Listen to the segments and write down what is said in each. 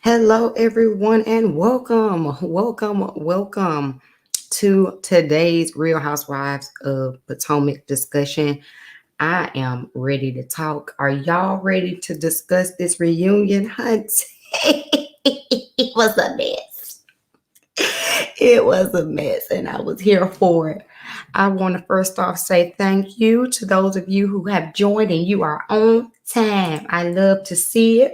Hello, everyone, and welcome to today's Real Housewives of Potomac discussion. I am ready to talk. Are y'all ready to discuss this reunion hunt? It was a mess. It was a mess, and I was here for it. I want to first off say thank you to those of you who have joined, and you are on time. I love to see it.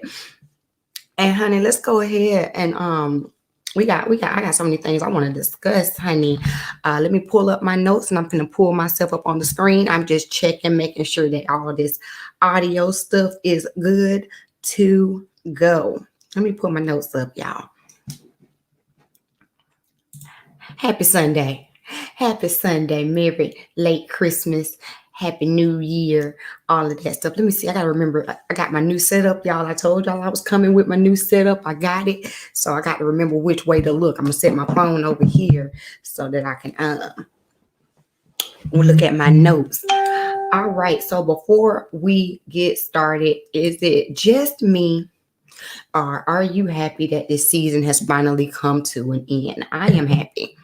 And honey, let's go ahead and I got so many things I want to discuss, honey. Let me pull up my notes and I'm gonna pull myself up on the screen. I'm just checking, making sure that all this audio stuff is good to go. Let me pull my notes up, y'all. Happy Sunday. Happy Sunday. Merry late Christmas. Happy New Year. All of that stuff. Let me see. I got to remember. I got my new setup, y'all. I told y'all I was coming with my new setup. I got it. So I got to remember which way to look. I'm going to set my phone over here so that I can look at my notes. All right. So before we get started, is it just me? Or are you happy that this season has finally come to an end? I am happy.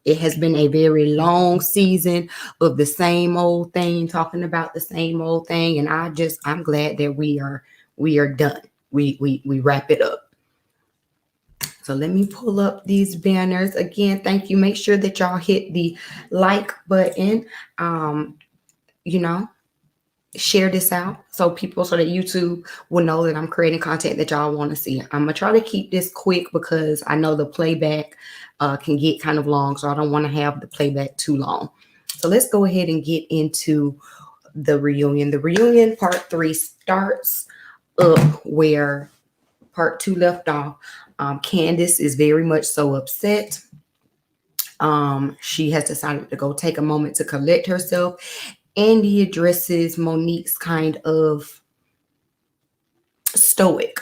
It has been a very long season of the same old thing, talking about the same old thing, and I'm glad that we are done. We wrap it up. So let me pull up these banners again. Thank you. Make sure that y'all hit the like button. You know, share this out so that YouTube will know that I'm creating content that y'all want to see. I'm gonna try to keep this quick because I know the playback can get kind of long, so I don't want to have the playback too long. So let's go ahead and get into the reunion. The reunion part 3 starts up where part 2 left off. Candace is very much so upset. She has decided to go take a moment to collect herself. Andy addresses Monique's kind of stoic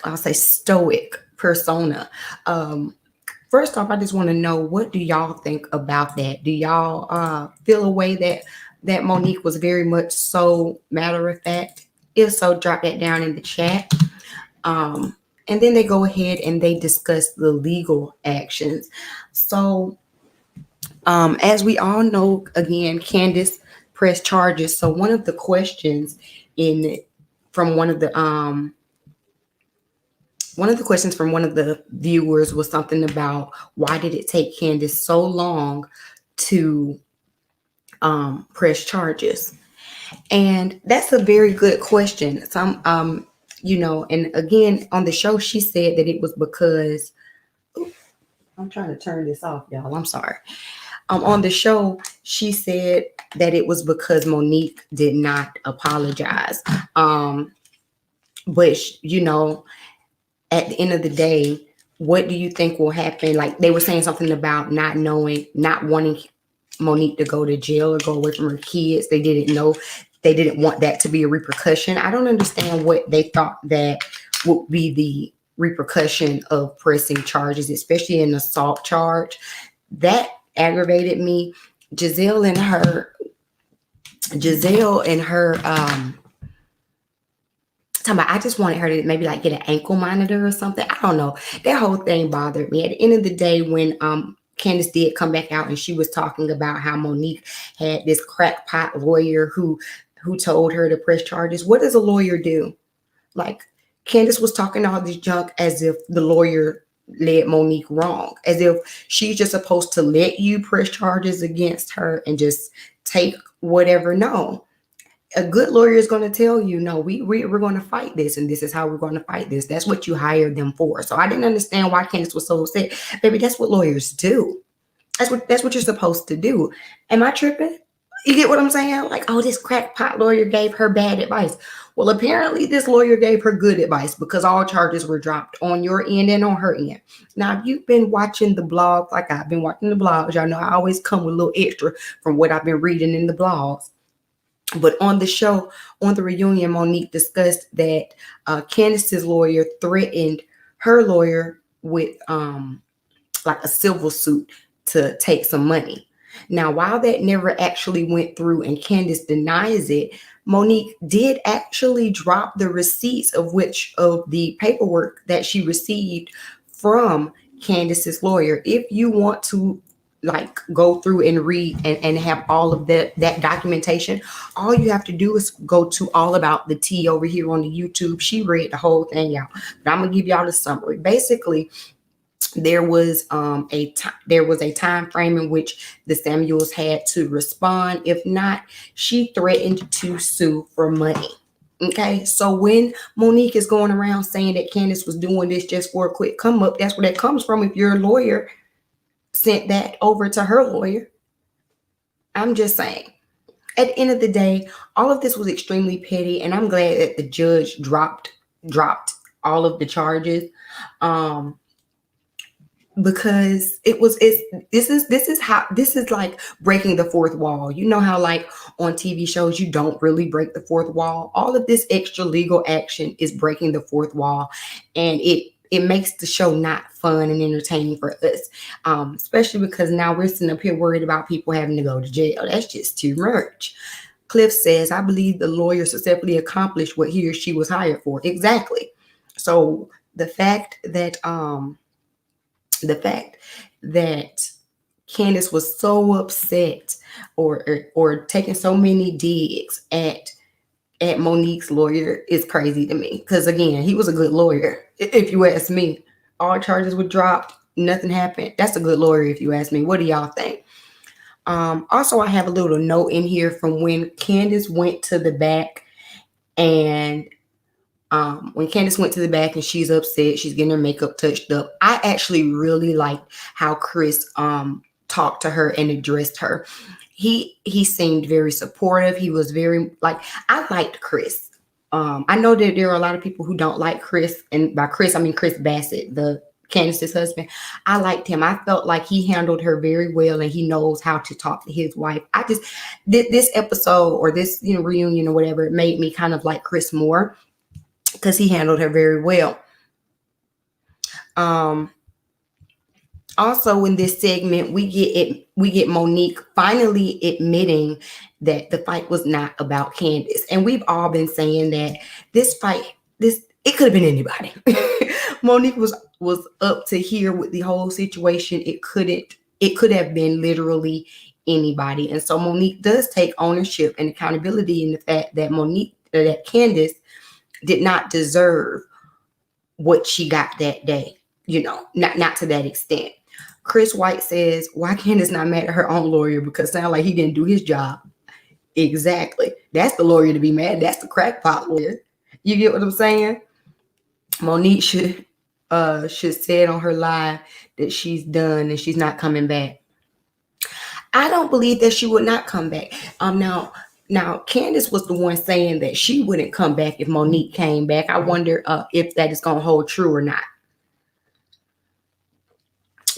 persona. First off, I just want to know, what do y'all think about that? Do y'all feel a way that Monique was very much so matter of fact? If so, drop that down in the chat. And then they go ahead and they discuss the legal actions. So, as we all know, again, Candace pressed charges. So one of the questions from one of the viewers was something about, why did it take Candace so long to press charges? And that's a very good question. And again, on the show, she said that it was because, I'm trying to turn this off, y'all. I'm sorry. On the show, she said that it was because Monique did not apologize. But at the end of the day, what do you think will happen? Like, they were saying something about not wanting Monique to go to jail or go away from her kids. They didn't want that to be a repercussion. I don't understand what they thought that would be the repercussion of pressing charges, especially an assault charge. That aggravated me. Giselle and her talking about, I just wanted her to maybe like get an ankle monitor or something. I don't know. That whole thing bothered me. At the end of the day, when Candace did come back out and she was talking about how Monique had this crackpot lawyer who told her to press charges. What does a lawyer do? Like, Candace was talking all this junk as if the lawyer led Monique wrong, as if she's just supposed to let you press charges against her and just take whatever. No, a good lawyer is going to tell you, no, we're going to fight this, and this is how we're going to fight this. That's what you hired them for. So I didn't understand why Candace was so upset. Baby, that's what lawyers do. That's what you're supposed to do. Am I tripping? You get what I'm saying? Like, oh, this crackpot lawyer gave her bad advice. Well, apparently this lawyer gave her good advice, because all charges were dropped on your end and on her end. Now, if you've been watching the blogs, like I've been watching the blogs, y'all know I always come with a little extra from what I've been reading in the blogs. But on the show, on the reunion, Monique discussed that Candace's lawyer threatened her lawyer with like a civil suit to take some money. Now, while that never actually went through and Candace denies it, Monique did actually drop the receipts of which of the paperwork that she received from Candace's lawyer. If you want to like go through and read and have all of that documentation, all you have to do is go to All About the Tea over here on the YouTube. She read the whole thing out, but I'm gonna give y'all the summary. Basically, there was there was a time frame in which the Samuels had to respond. If not, she threatened to sue for money. Okay, so when Monique is going around saying that Candace was doing this just for a quick come up, that's where that comes from. If your lawyer sent that over to her lawyer, I'm just saying. At the end of the day, all of this was extremely petty, and I'm glad that the judge dropped all of the charges. Because this is like breaking the fourth wall. You know how like on TV shows you don't really break the fourth wall. All of this extra legal action is breaking the fourth wall, and it makes the show not fun and entertaining for us, especially because now we're sitting up here worried about people having to go to jail. That's just too much. Cliff says, I believe the lawyer successfully accomplished what he or she was hired for. Exactly. So the fact that Candace was so upset or taking so many digs at Monique's lawyer is crazy to me. Because again, he was a good lawyer, if you ask me. All charges were dropped, nothing happened. That's a good lawyer, if you ask me. What do y'all think? Also, I have a little note in here from when Candace went to the back and when Candace went to the back and she's upset, she's getting her makeup touched up. I actually really liked how Chris talked to her and addressed her. He seemed very supportive. He was very I liked Chris. I know that there are a lot of people who don't like Chris, and by Chris I mean Chris Bassett, the Candace's husband. I liked him. I felt like he handled her very well, and he knows how to talk to his wife. I just this episode or this reunion or whatever, it made me kind of like Chris more, because he handled her very well. Also in this segment, we get Monique finally admitting that the fight was not about Candace. And we've all been saying that it could have been anybody. Monique was up to here with the whole situation. It could have been literally anybody. And so Monique does take ownership and accountability in the fact that Candace did not deserve what she got that day, not to that extent. Chris White says, why Candace not mad at her own lawyer? Because it sounds like he didn't do his job. Exactly. That's the lawyer to be mad. That's the crackpot lawyer. You get what I'm saying? Monique should say it on her live that she's done and she's not coming back. I don't believe that she would not come back. Now, Candace was the one saying that she wouldn't come back if Monique came back. I wonder if that is going to hold true or not.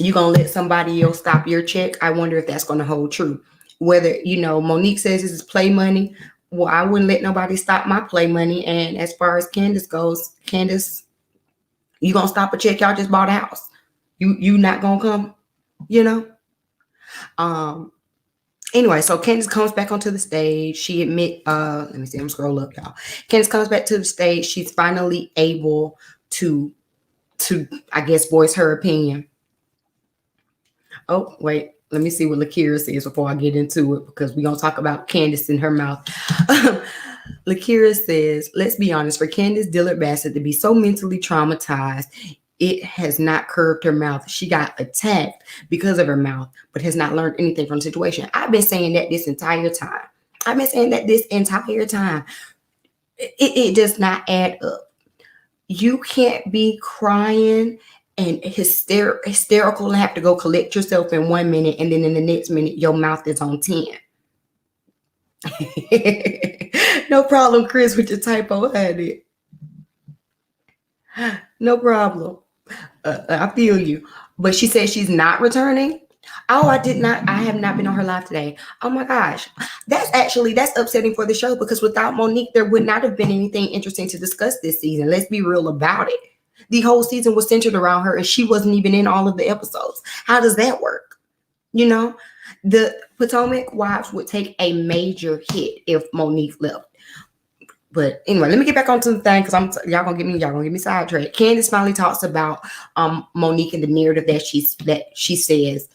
You going to let somebody else stop your check? I wonder if that's going to hold true. Whether, Monique says this is play money. Well, I wouldn't let nobody stop my play money. And as far as Candace goes, Candace, you going to stop a check? Y'all just bought a house. You not going to come? Anyway, so Candace comes back onto the stage. She let me see, I'm scroll up, y'all. Candace comes back to the stage. She's finally able to I guess voice her opinion. Oh, wait, let me see what Lakira says before I get into it, because we're gonna talk about Candace in her mouth. Lakira says, let's be honest, for Candace Dillard Bassett to be so mentally traumatized, it has not curved her mouth. She got attacked because of her mouth, but has not learned anything from the situation. I've been saying that this entire time. It does not add up. You can't be crying and hysterical and have to go collect yourself in 1 minute, and then in the next minute, your mouth is on 10. No problem, Chris, with your typo, honey. No problem. I feel you. But she said she's not returning. Oh, I have not been on her live today. Oh my gosh. That's upsetting for the show, because without Monique, there would not have been anything interesting to discuss this season. Let's be real about it. The whole season was centered around her, and she wasn't even in all of the episodes. How does that work? The Potomac wives would take a major hit if Monique left. But anyway, let me get back onto the thing because y'all gonna get me sidetracked. Candace finally talks about Monique and the narrative that she says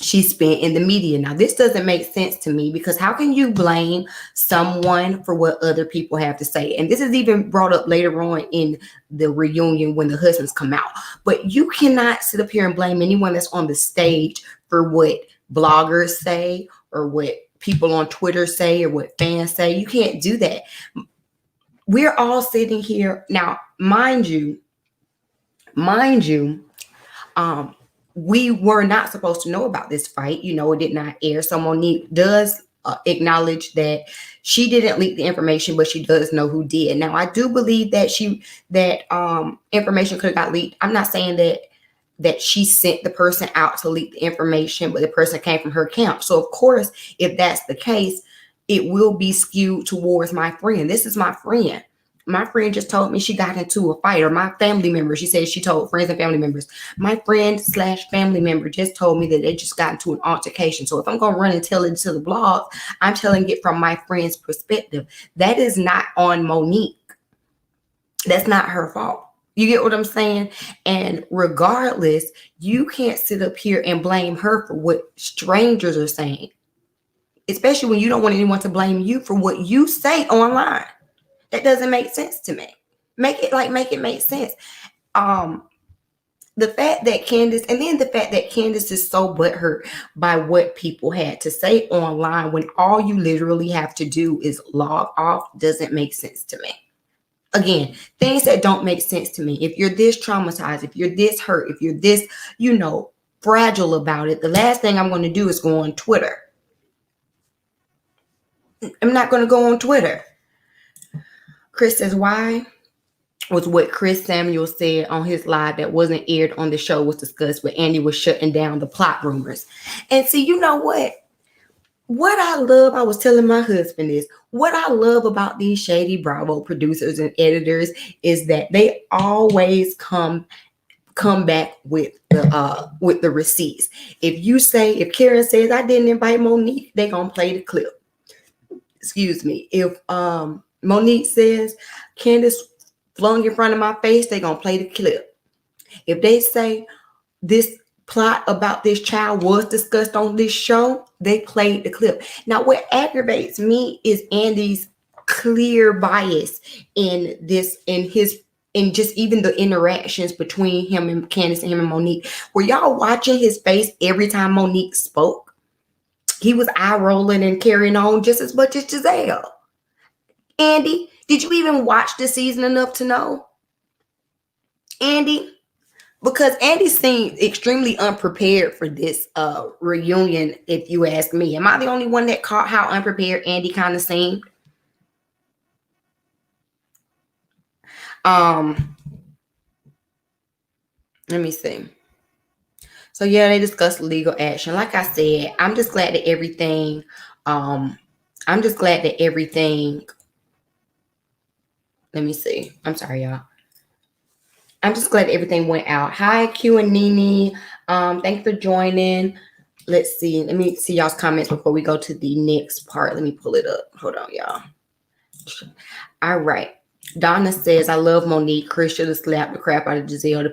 she spent in the media. Now, this doesn't make sense to me because how can you blame someone for what other people have to say? And this is even brought up later on in the reunion when the husbands come out. But you cannot sit up here and blame anyone that's on the stage for what bloggers say or what people on Twitter say or what fans say. You can't do that. We're all sitting here now, mind you, we were not supposed to know about this fight. It did not air. So Monique does acknowledge that she didn't leak the information, but she does know who did. Now, I do believe that information could have got leaked. I'm not saying that she sent the person out to leak the information, but the person came from her camp. So, of course, if that's the case, it will be skewed towards my friend. This is my friend. My friend just told me she got into a fight, or my family member. She said she told friends and family members. My friend/family member just told me that they just got into an altercation. So if I'm going to run and tell it to the blog, I'm telling it from my friend's perspective. That is not on Monique. That's not her fault. You get what I'm saying? And regardless, you can't sit up here and blame her for what strangers are saying, especially when you don't want anyone to blame you for what you say online. That doesn't make sense to me. Make it make sense. The fact that Candace is so butthurt by what people had to say online when all you literally have to do is log off doesn't make sense to me. Again, things that don't make sense to me. If you're this traumatized, if you're this hurt, if you're this, fragile about it, the last thing I'm going to do is go on Twitter. I'm not going to go on Twitter. Chris says, why was what Chris Samuel said on his live that wasn't aired on the show was discussed when Andy was shutting down the plot rumors. And see, you know what? What I love, I was telling my husband this, what I love about these shady Bravo producers and editors is that they always come back with the receipts. If Karen says I didn't invite Monique, they're gonna play the clip. Excuse me. If Monique says Candace flung in front of my face, they're gonna play the clip. If they say this plot about this child was discussed on this show, they played the clip. Now, what aggravates me is Andy's clear bias in just even the interactions between him and Candace and him and Monique. Were y'all watching his face every time Monique spoke? He was eye rolling and carrying on just as much as Giselle. Andy, did you even watch the season enough to know? Andy? Because Andy seemed extremely unprepared for this reunion, if you ask me. Am I the only one that caught how unprepared Andy kind of seemed? Let me see. So yeah, they discussed legal action. Like I said, I'm just glad that everything. Let me see. I'm sorry, y'all. I'm just glad everything went out. Hi, Q and Nene. Thanks for joining. Let's see. Let me see y'all's comments before we go to the next part. Let me pull it up. Hold on, y'all. All right. Donna says, I love Monique. Chris should have slapped the crap out of Giselle. The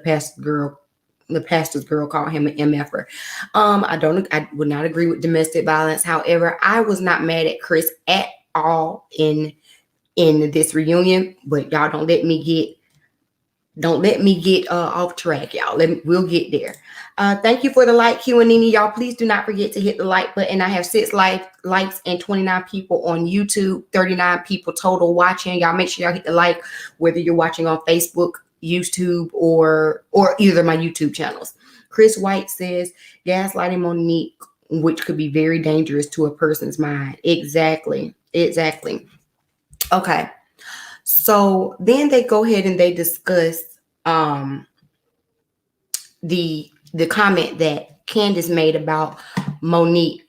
pastor's girl called him an MFer. I would not agree with domestic violence. However, I was not mad at Chris at all in this reunion, but y'all don't let me get off track, y'all. We'll get there. Thank you for the like, Q and Nene. Y'all, please do not forget to hit the like button. I have 6 likes and 29 people on YouTube, 39 people total watching. Y'all make sure y'all hit the like, whether you're watching on Facebook, YouTube, or either of my YouTube channels. Chris White says, gaslighting Monique, which could be very dangerous to a person's mind. Exactly. Okay. So then they go ahead and they discuss the comment that Candace made about Monique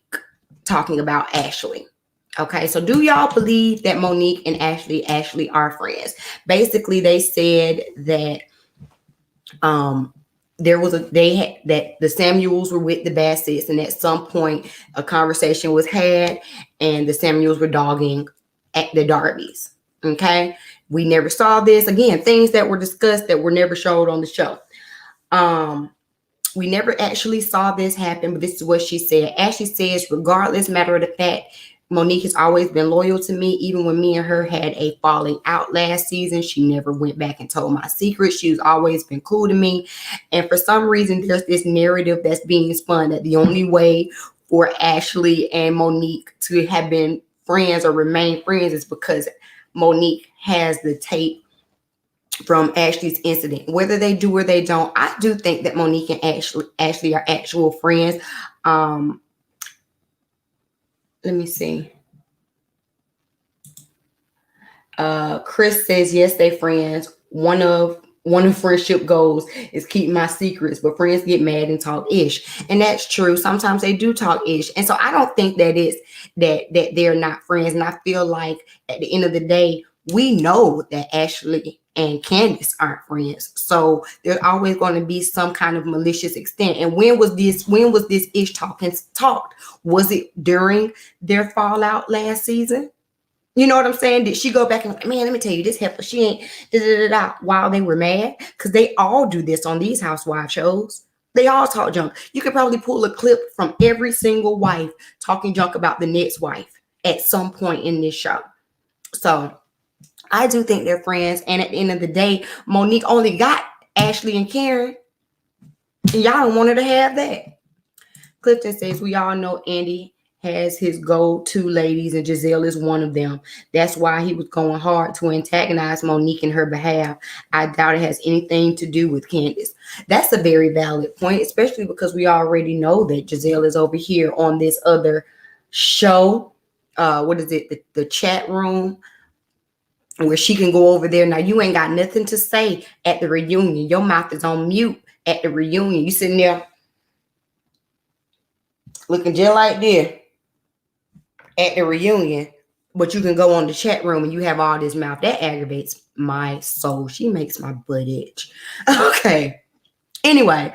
talking about Ashley. Okay, so do y'all believe that Monique and Ashley are friends? Basically, they said that there was they had that the Samuels were with the Bassett's, and at some point a conversation was had, and the Samuels were dogging at the Darbys. Okay, we never saw this again. Things that were discussed that were never showed on the show. We never actually saw this happen, but this is what she said. Ashley says, regardless, matter of the fact, Monique has always been loyal to me. Even when me and her had a falling out last season, she never went back and told my secrets. She's always been cool to me. And for some reason, there's this narrative that's being spun that the only way for Ashley and Monique to have been friends or remain friends is because Monique has the tape from Ashley's incident. Whether they do or they don't, I do think that Monique and Ashley are actual friends. Let me see. Chris says yes, they friends. One of friendship goals is keep my secrets, but friends get mad and talk ish, and that's true. Sometimes they do talk ish, and so I don't think that it's that they're not friends. And I feel like at the end of the day, we know that Ashley and Candace aren't friends, so there's always going to be some kind of malicious extent. And when was this ish talked? Was it during their fallout last season? You know what I'm saying? Did she go back and like, man, let me tell you, this heifer, she ain't while they were mad? Because they all do this on these housewife shows. They all talk junk. You could probably pull a clip from every single wife talking junk about the next wife at some point in this show. So I do think they're friends. And at the end of the day, Monique only got Ashley and Karen. And y'all don't want her to have that. Clifton says, we all know Andy has his go-to ladies, and Giselle is one of them. That's why he was going hard to antagonize Monique in her behalf. I doubt it has anything to do with Candace. That's a very valid point, especially because we already know that Giselle is over here on this other show. What is it? The chat room, where she can go over there. Now, you ain't got nothing to say at the reunion. Your mouth is on mute at the reunion. You sitting there looking just like this at the reunion, but you can go on the chat room and you have all this mouth. That aggravates my soul. She makes my butt itch. Okay. Anyway,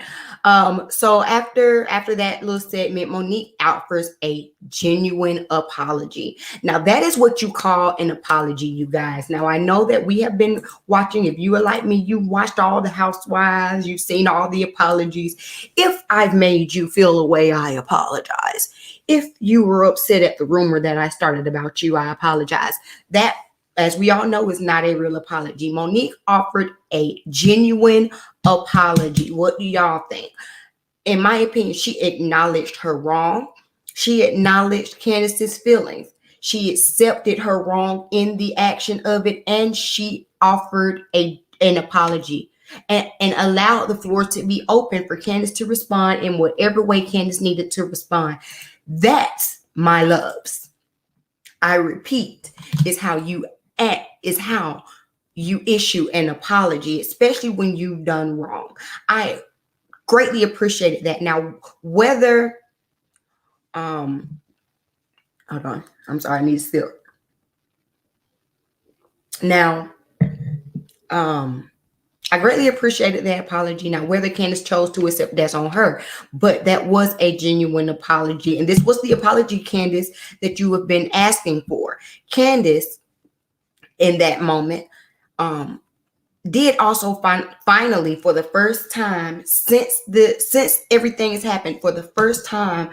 so after that little segment, Monique offers a genuine apology. Now, that is what you call an apology, you guys. Now, I know that we have been watching. If you are like me, you watched all the Housewives, you've seen all the apologies. If I've made you feel a way, I apologize. If you were upset at the rumor that I started about you, I apologize. That, as we all know, is not a real apology. Monique offered a genuine apology. What do y'all think? In my opinion, she acknowledged her wrong. She acknowledged Candace's feelings. She accepted her wrong in the action of it, and she offered an apology and allowed the floor to be open for Candace to respond in whatever way Candace needed to respond. That's, my loves, I repeat, is how you act, is how you issue an apology, especially when you've done wrong. I greatly appreciated that. Now, whether, hold on, I'm sorry, I need to sip. Now, I greatly appreciated that apology. Now, whether Candace chose to accept, that's on her, but that was a genuine apology. And this was the apology, Candace, that you have been asking for. Candace, in that moment, did also finally, for the first time since everything has happened, for the first time,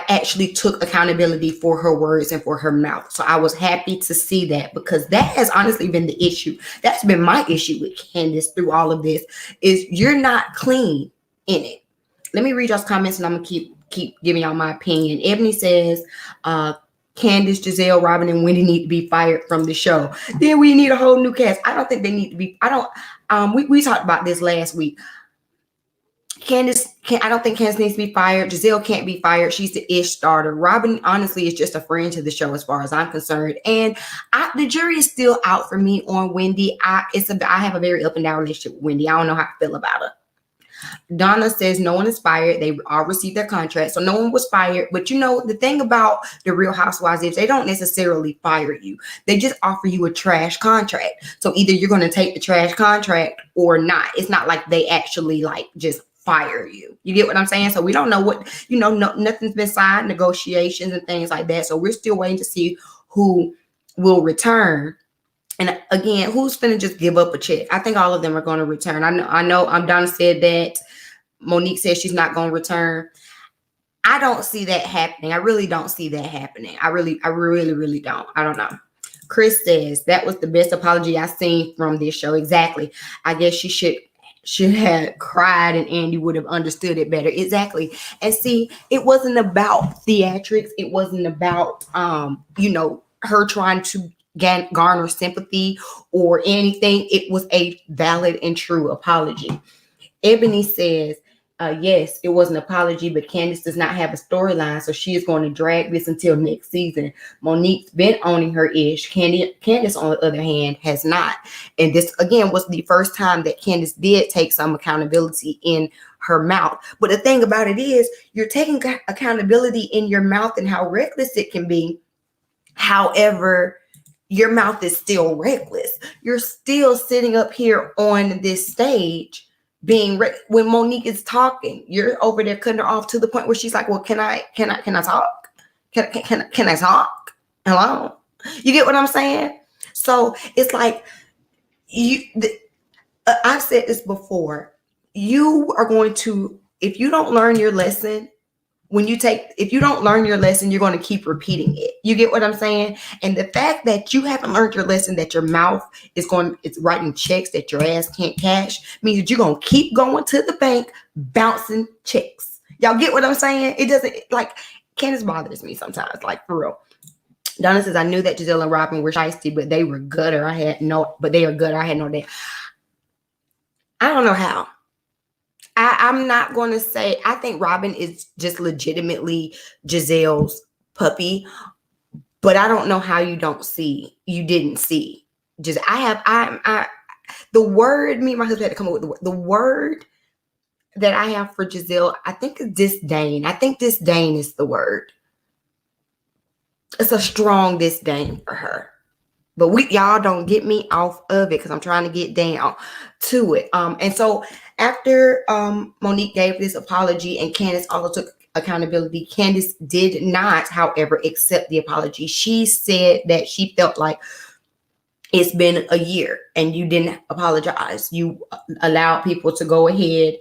actually took accountability for her words and for her mouth. So I was happy to see that, because that has honestly been the issue. That's been my issue with Candace through all of this, is you're not clean in it. Let me read y'all's comments, and I'm gonna keep giving y'all my opinion. Ebony says, Candace, Giselle, Robin, and Wendy need to be fired from the show. Then we need a whole new cast. I don't think they need to be. We talked about this last week. I don't think Candace needs to be fired. Giselle can't be fired. She's the ish starter. Robin, honestly, is just a friend to the show as far as I'm concerned. And the jury is still out for me on Wendy. I have a very up and down relationship with Wendy. I don't know how I feel about her. Donna says no one is fired. They all received their contract. So no one was fired. But you know, the thing about the Real Housewives is they don't necessarily fire you. They just offer you a trash contract. So either you're going to take the trash contract or not. It's not like they actually like just fire you. You get what I'm saying? So we don't know what, nothing's been signed, negotiations and things like that. So we're still waiting to see who will return. And again, who's finna just give up a check? I think all of them are going to return. I know. Donna said that. Monique says she's not going to return. I don't see that happening. I really don't see that happening. I really don't. I don't know. Chris says that was the best apology I've seen from this show. Exactly. I guess she should have cried and Andy would have understood it better. Exactly. And see, it wasn't about theatrics. It wasn't about her trying to garner sympathy or anything. It was a valid and true apology. Ebony says, yes, it was an apology, but Candace does not have a storyline, so she is going to drag this until next season. Monique's been owning her ish. Candace, on the other hand, has not. And this, again, was the first time that Candace did take some accountability in her mouth. But the thing about it is, you're taking accountability in your mouth and how reckless it can be. However, your mouth is still reckless. You're still sitting up here on this stage when Monique is talking, you're over there cutting her off to the point where she's like, well, can I talk? Can I talk? Hello? You get what I'm saying? So it's like I've said this before. You are going to, if you don't learn your lesson, if you don't learn your lesson, you're going to keep repeating it. You get what I'm saying? And the fact that you haven't learned your lesson, that your mouth it's writing checks that your ass can't cash, means that you're going to keep going to the bank, bouncing checks. Y'all get what I'm saying? It doesn't, like, Candace bothers me sometimes, like, for real. Donna says, I knew that Giselle and Robin were shiesty, but they were gutter. They are gutter. I had no idea. I don't know how. I'm not going to say, I think Robin is just legitimately Giselle's puppy, but I don't know how you didn't see. Just, the word, me and my husband had to come up with the word that I have for Giselle, I think is disdain. I think disdain is the word. It's a strong disdain for her. But y'all don't get me off of it because I'm trying to get down to it. And so after Monique gave this apology and Candace also took accountability, Candace did not, however, accept the apology. She said that she felt like it's been a year and you didn't apologize. You allowed people to go ahead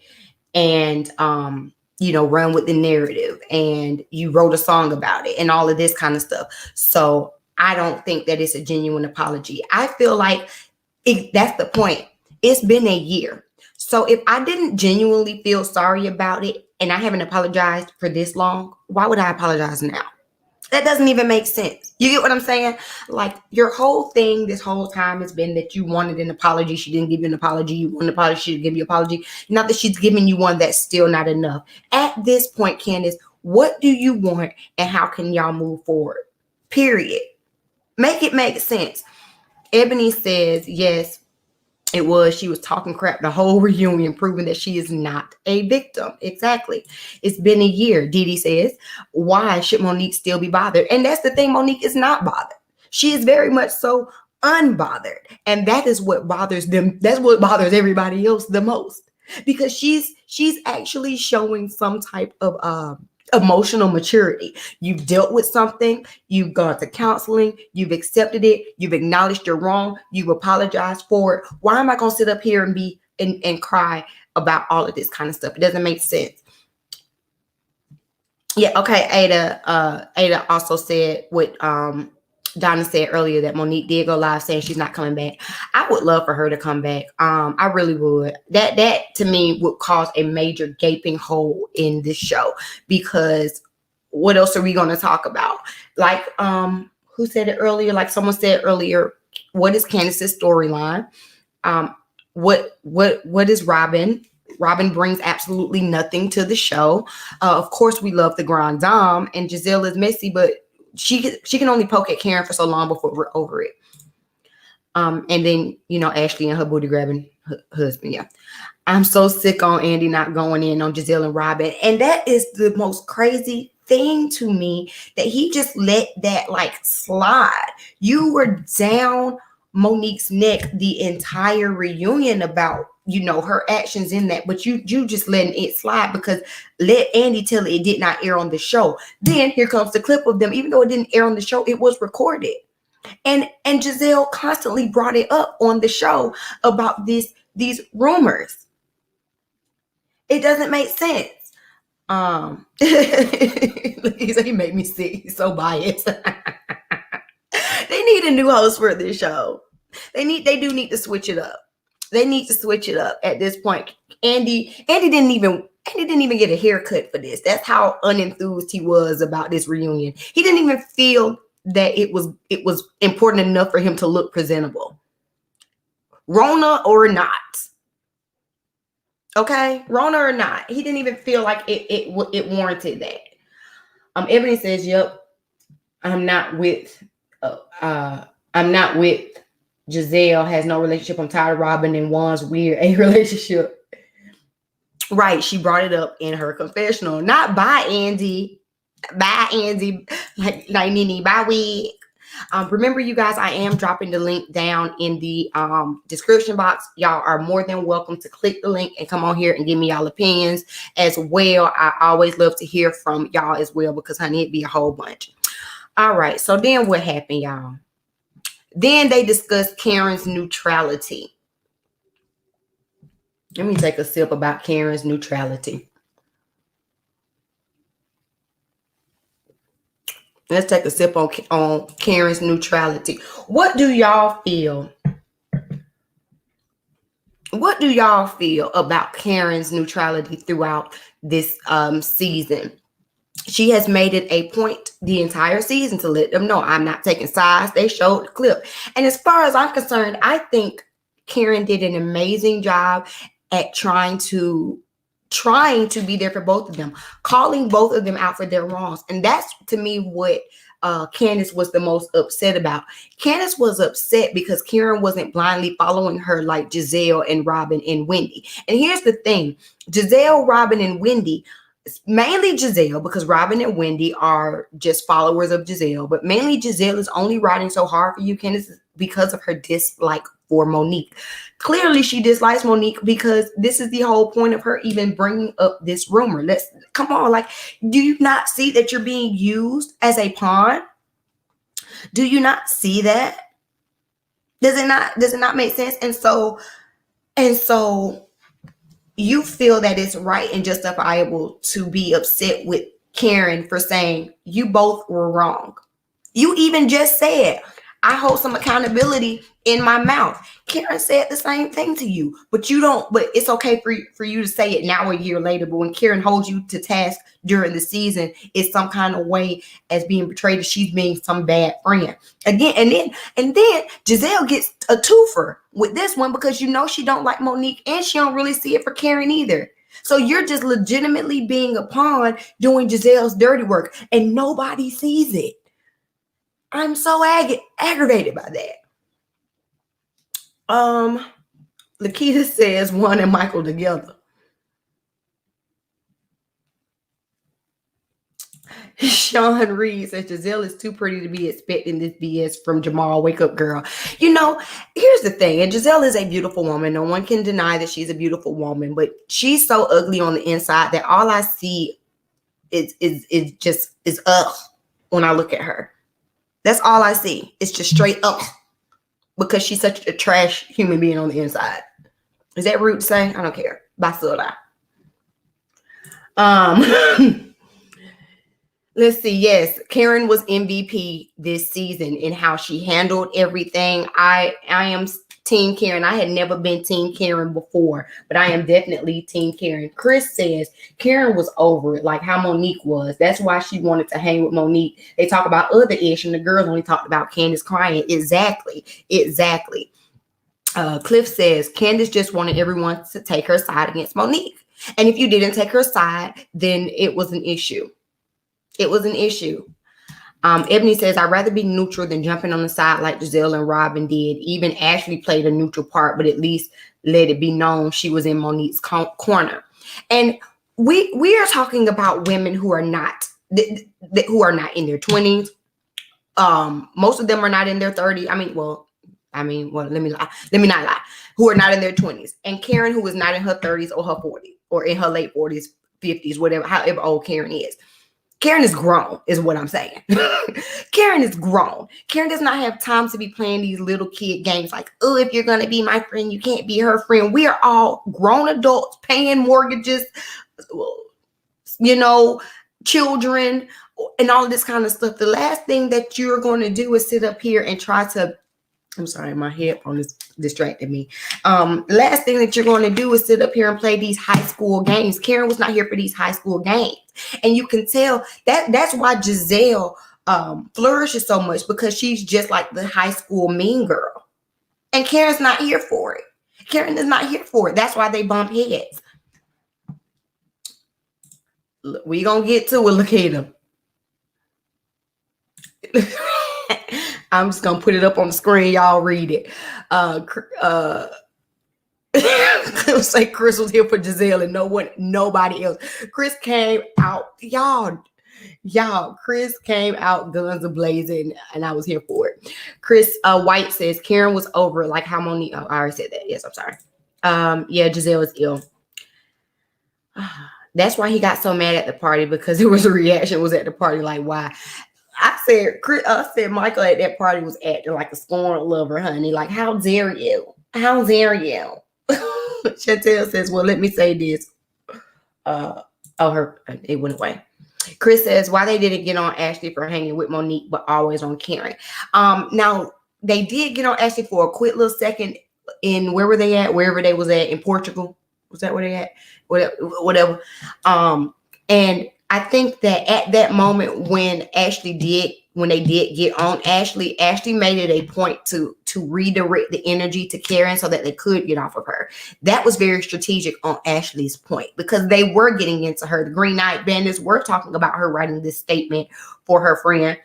and run with the narrative, and you wrote a song about it and all of this kind of stuff. So I don't think that it's a genuine apology. I feel like that's the point. It's been a year. So if I didn't genuinely feel sorry about it and I haven't apologized for this long, why would I apologize now? That doesn't even make sense. You get what I'm saying? Like, your whole thing this whole time has been that you wanted an apology. She didn't give you an apology. You wanted an apology. She didn't give you an apology. Not that she's giving you one, that's still not enough. At this point, Candace, what do you want and how can y'all move forward? Period. Make it make sense. Ebony says, yes, it was. She was talking crap the whole reunion, proving that she is not a victim. Exactly. It's been a year. Didi says, why should Monique still be bothered? And that's the thing. Monique is not bothered. She is very much so unbothered. And that is what bothers them. That's what bothers everybody else the most. Because she's actually showing some type of emotional maturity. You've dealt with something, you've gone to counseling, you've accepted it, you've acknowledged you're wrong, you've apologized for it. Why am I going to sit up here and be and cry about all of this kind of stuff? It doesn't make sense. Yeah, okay. Ada also said what Donna said earlier, that Monique did go live saying she's not coming back. I would love for her to come back. I really would. That to me would cause a major gaping hole in this show, because what else are we going to talk about? Like, who said it earlier? Like someone said earlier, what is Candace's storyline? What is Robin? Robin brings absolutely nothing to the show. Of course, we love the Grand Dame, and Giselle is messy, but she can only poke at Karen for so long before we're over it. And then, Ashley and her booty grabbing husband, yeah. I'm so sick on Andy not going in on Giselle and Robin. And that is the most crazy thing to me, that he just let that like slide. You were down Monique's neck the entire reunion about, her actions in that, but you just letting it slide because let Andy tell it did not air on the show. Then here comes the clip of them, even though it didn't air on the show, it was recorded. And Giselle constantly brought it up on the show about these rumors. It doesn't make sense. He made me sick. He's so biased. They need a new host for this show. They do need to switch it up. They need to switch it up at this point. Andy didn't even get a haircut for this. That's how unenthused he was about this reunion. He didn't even feel that it was important enough for him to look presentable. Rona or not. Okay, Rona or not, he didn't even feel like it warranted that. Ebony says, "Yep, I'm not with Giselle. Has no relationship. I'm tired of Robin and Juan's weird a relationship." Right, she brought it up in her confessional, not by Andy, like Nene, by Wig. Remember, you guys, I am dropping the link down in the description box. Y'all are more than welcome to click the link and come on here and give me y'all opinions as well. I always love to hear from y'all as well because, honey, it'd be a whole bunch. All right, so then what happened, y'all? Then they discussed Karen's neutrality. Let me take a sip about Karen's neutrality. Let's take a sip on Karen's neutrality. What do y'all feel? What do y'all feel about Karen's neutrality throughout this season? She has made it a point the entire season to let them know, I'm not taking sides. They showed the clip. And as far as I'm concerned, I think Karen did an amazing job at trying to be there for both of them, calling both of them out for their wrongs. And that's, to me, what Candace was the most upset about. Candace was upset because Karen wasn't blindly following her like Giselle and Robin and Wendy. And here's the thing. Giselle, Robin, and Wendy, mainly Giselle, because Robin and Wendy are just followers of Giselle, but mainly Giselle is only riding so hard for you, Candace, because of her dislike for Monique. Clearly, she dislikes Monique because this is the whole point of her even bringing up this rumor. Come on, like, do you not see that you're being used as a pawn? Do you not see that? Does it not make sense? And so you feel that it's right and justifiable to be upset with Karen for saying you both were wrong. You even just said, I hold some accountability in my mouth. Karen said the same thing to you, but it's okay for you to say it now a year later. But when Karen holds you to task during the season, it's some kind of way as being portrayed as she's being some bad friend. Again, and then Giselle gets a twofer with this one because she don't like Monique and she don't really see it for Karen either. So you're just legitimately being a pawn doing Giselle's dirty work and nobody sees it. I'm so aggravated by that. Lakita says Juan and Michael together. Sean Reed says Giselle is too pretty to be expecting this BS from Jamal. Wake up, girl. Here's the thing. And Giselle is a beautiful woman. No one can deny that she's a beautiful woman, but she's so ugly on the inside that all I see is when I look at her. That's all I see. It's just straight up because she's such a trash human being on the inside. Is that rude to say? I don't care. Basura. Let's see. Yes, Karen was MVP this season in how she handled everything. I am Team Karen. I had never been Team Karen before, but I am definitely Team Karen. Chris says Karen was over it, like how Monique was. That's why she wanted to hang with Monique. They talk about other ish, and the girls only talked about Candace crying. Exactly. Cliff says Candace just wanted everyone to take her side against Monique. And if you didn't take her side, then it was an issue. It was an issue. Ebony says, I'd rather be neutral than jumping on the side like Giselle and Robin did. Even Ashley played a neutral part, but at least let it be known she was in Monique's corner. And we are talking about women who are not in their 20s. Most of them are not in their 30s. Let me not lie. Who are not in their 20s. And Karen, who is not in her 30s or her 40s or in her late 40s, 50s, whatever, however old Karen is. Karen is grown, is what I'm saying. Karen is grown. Karen does not have time to be playing these little kid games like, oh, if you're going to be my friend, you can't be her friend. We are all grown adults paying mortgages, children, and all of this kind of stuff. The last thing that you're going to do is sit up here and try to, I'm sorry, my headphone is distracted me. Last thing that you're going to do is sit up here and play these high school games. Karen was not here for these high school games. And you can tell that's why Giselle flourishes so much, because she's just like the high school mean girl. And Karen's not here for it. Karen is not here for it. That's why they bump heads. We gonna get to it. Look at them. I'm just gonna put it up on the screen. Y'all read it. Say Chris was here for Giselle and nobody else. Chris came out, y'all. Chris came out guns a-blazing, and I was here for it. Chris White says Karen was over like how Monique. Oh, I already said that. Yes, I'm sorry. Yeah, Giselle is ill. That's why he got so mad at the party, because it was a reaction was at the party. Like, why? I said Michael at that party was acting like a scorned lover, honey. Like, how dare you? How dare you? Chantel says, well, let me say this. It went away. Chris says, why they didn't get on Ashley for hanging with Monique, but always on Karen. Now, they did get on Ashley for a quick little second in, where were they at? Wherever they was at, in Portugal. Was that where they at? Whatever. And I think that at that moment when they did get on Ashley made it a point to redirect the energy to Karen so that they could get off of her. That was very strategic on Ashley's point, because they were getting into her. The Green Knight Bandits were talking about her writing this statement for her friend.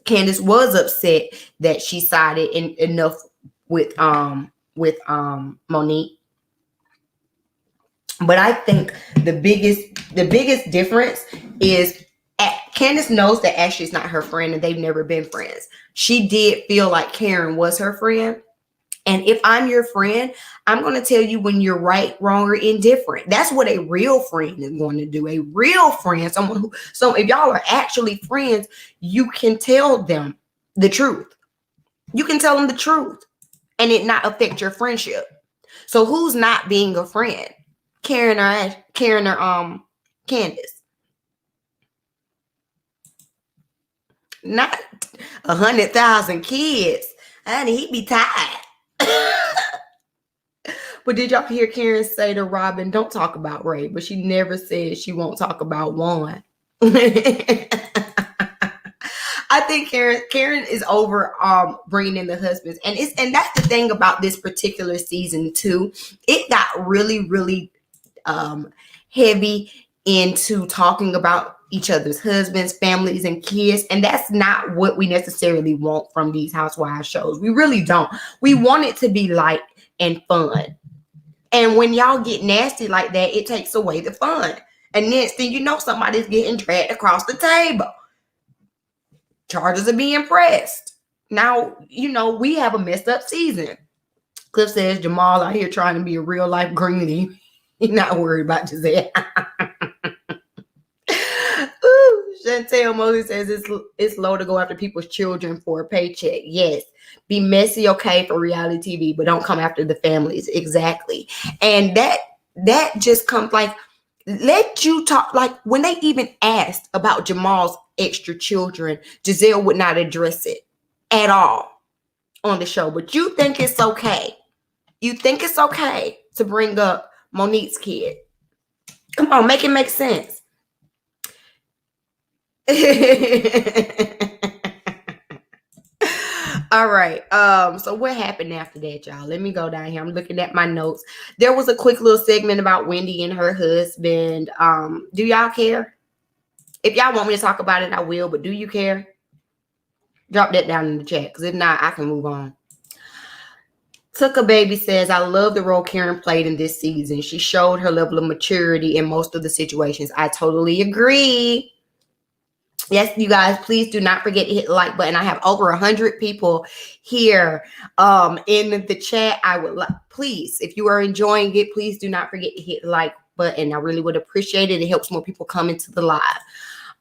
Candace was upset that she sided enough with Monique. But I think the biggest difference is Candace knows that Ashley's not her friend and they've never been friends. She did feel like Karen was her friend. And if I'm your friend, I'm going to tell you when you're right, wrong, or indifferent. That's what a real friend is going to do. A real friend, so if y'all are actually friends, you can tell them the truth. You can tell them the truth and it not affect your friendship. So who's not being a friend? Karen or Candace? Not 100,000 kids. Honey, he'd be tired. But did y'all hear Karen say to Robin, don't talk about Ray? But she never said she won't talk about Juan. I think Karen is over bringing in the husbands. And that's the thing about this particular season too. It got really, really heavy into talking about each other's husbands, families, and kids. And that's not what we necessarily want from these housewives shows. We really don't. We want it to be light and fun. And when y'all get nasty like that, it takes away the fun. And next thing you know, somebody's getting dragged across the table. Charges are being pressed. Now, we have a messed up season. Cliff says Jamal out here trying to be a real life greenie. He's not worried about Giselle. Chantel Mosley says it's low to go after people's children for a paycheck. Yes. Be messy, okay, for reality TV, but don't come after the families. Exactly. And that just comes like, let you talk. Like when they even asked about Jamal's extra children, Giselle would not address it at all on the show. But you think it's okay. You think it's okay to bring up Monique's kid. Come on, make it make sense. All right. So what happened after that, y'all? Let me go down here. I'm looking at my notes. There was a quick little segment about Wendy and her husband. Do y'all care? If y'all want me to talk about it, I will, but do you care? Drop that down in the chat, because if not, I can move on. Took a Baby says, I love the role Karen played in this season. She showed her level of maturity in most of the situations. I totally agree. Yes, you guys, please do not forget to hit the like button. I have over 100 people here in the chat. I would like, please, if you are enjoying it, please do not forget to hit the like button. I really would appreciate it. It helps more people come into the live.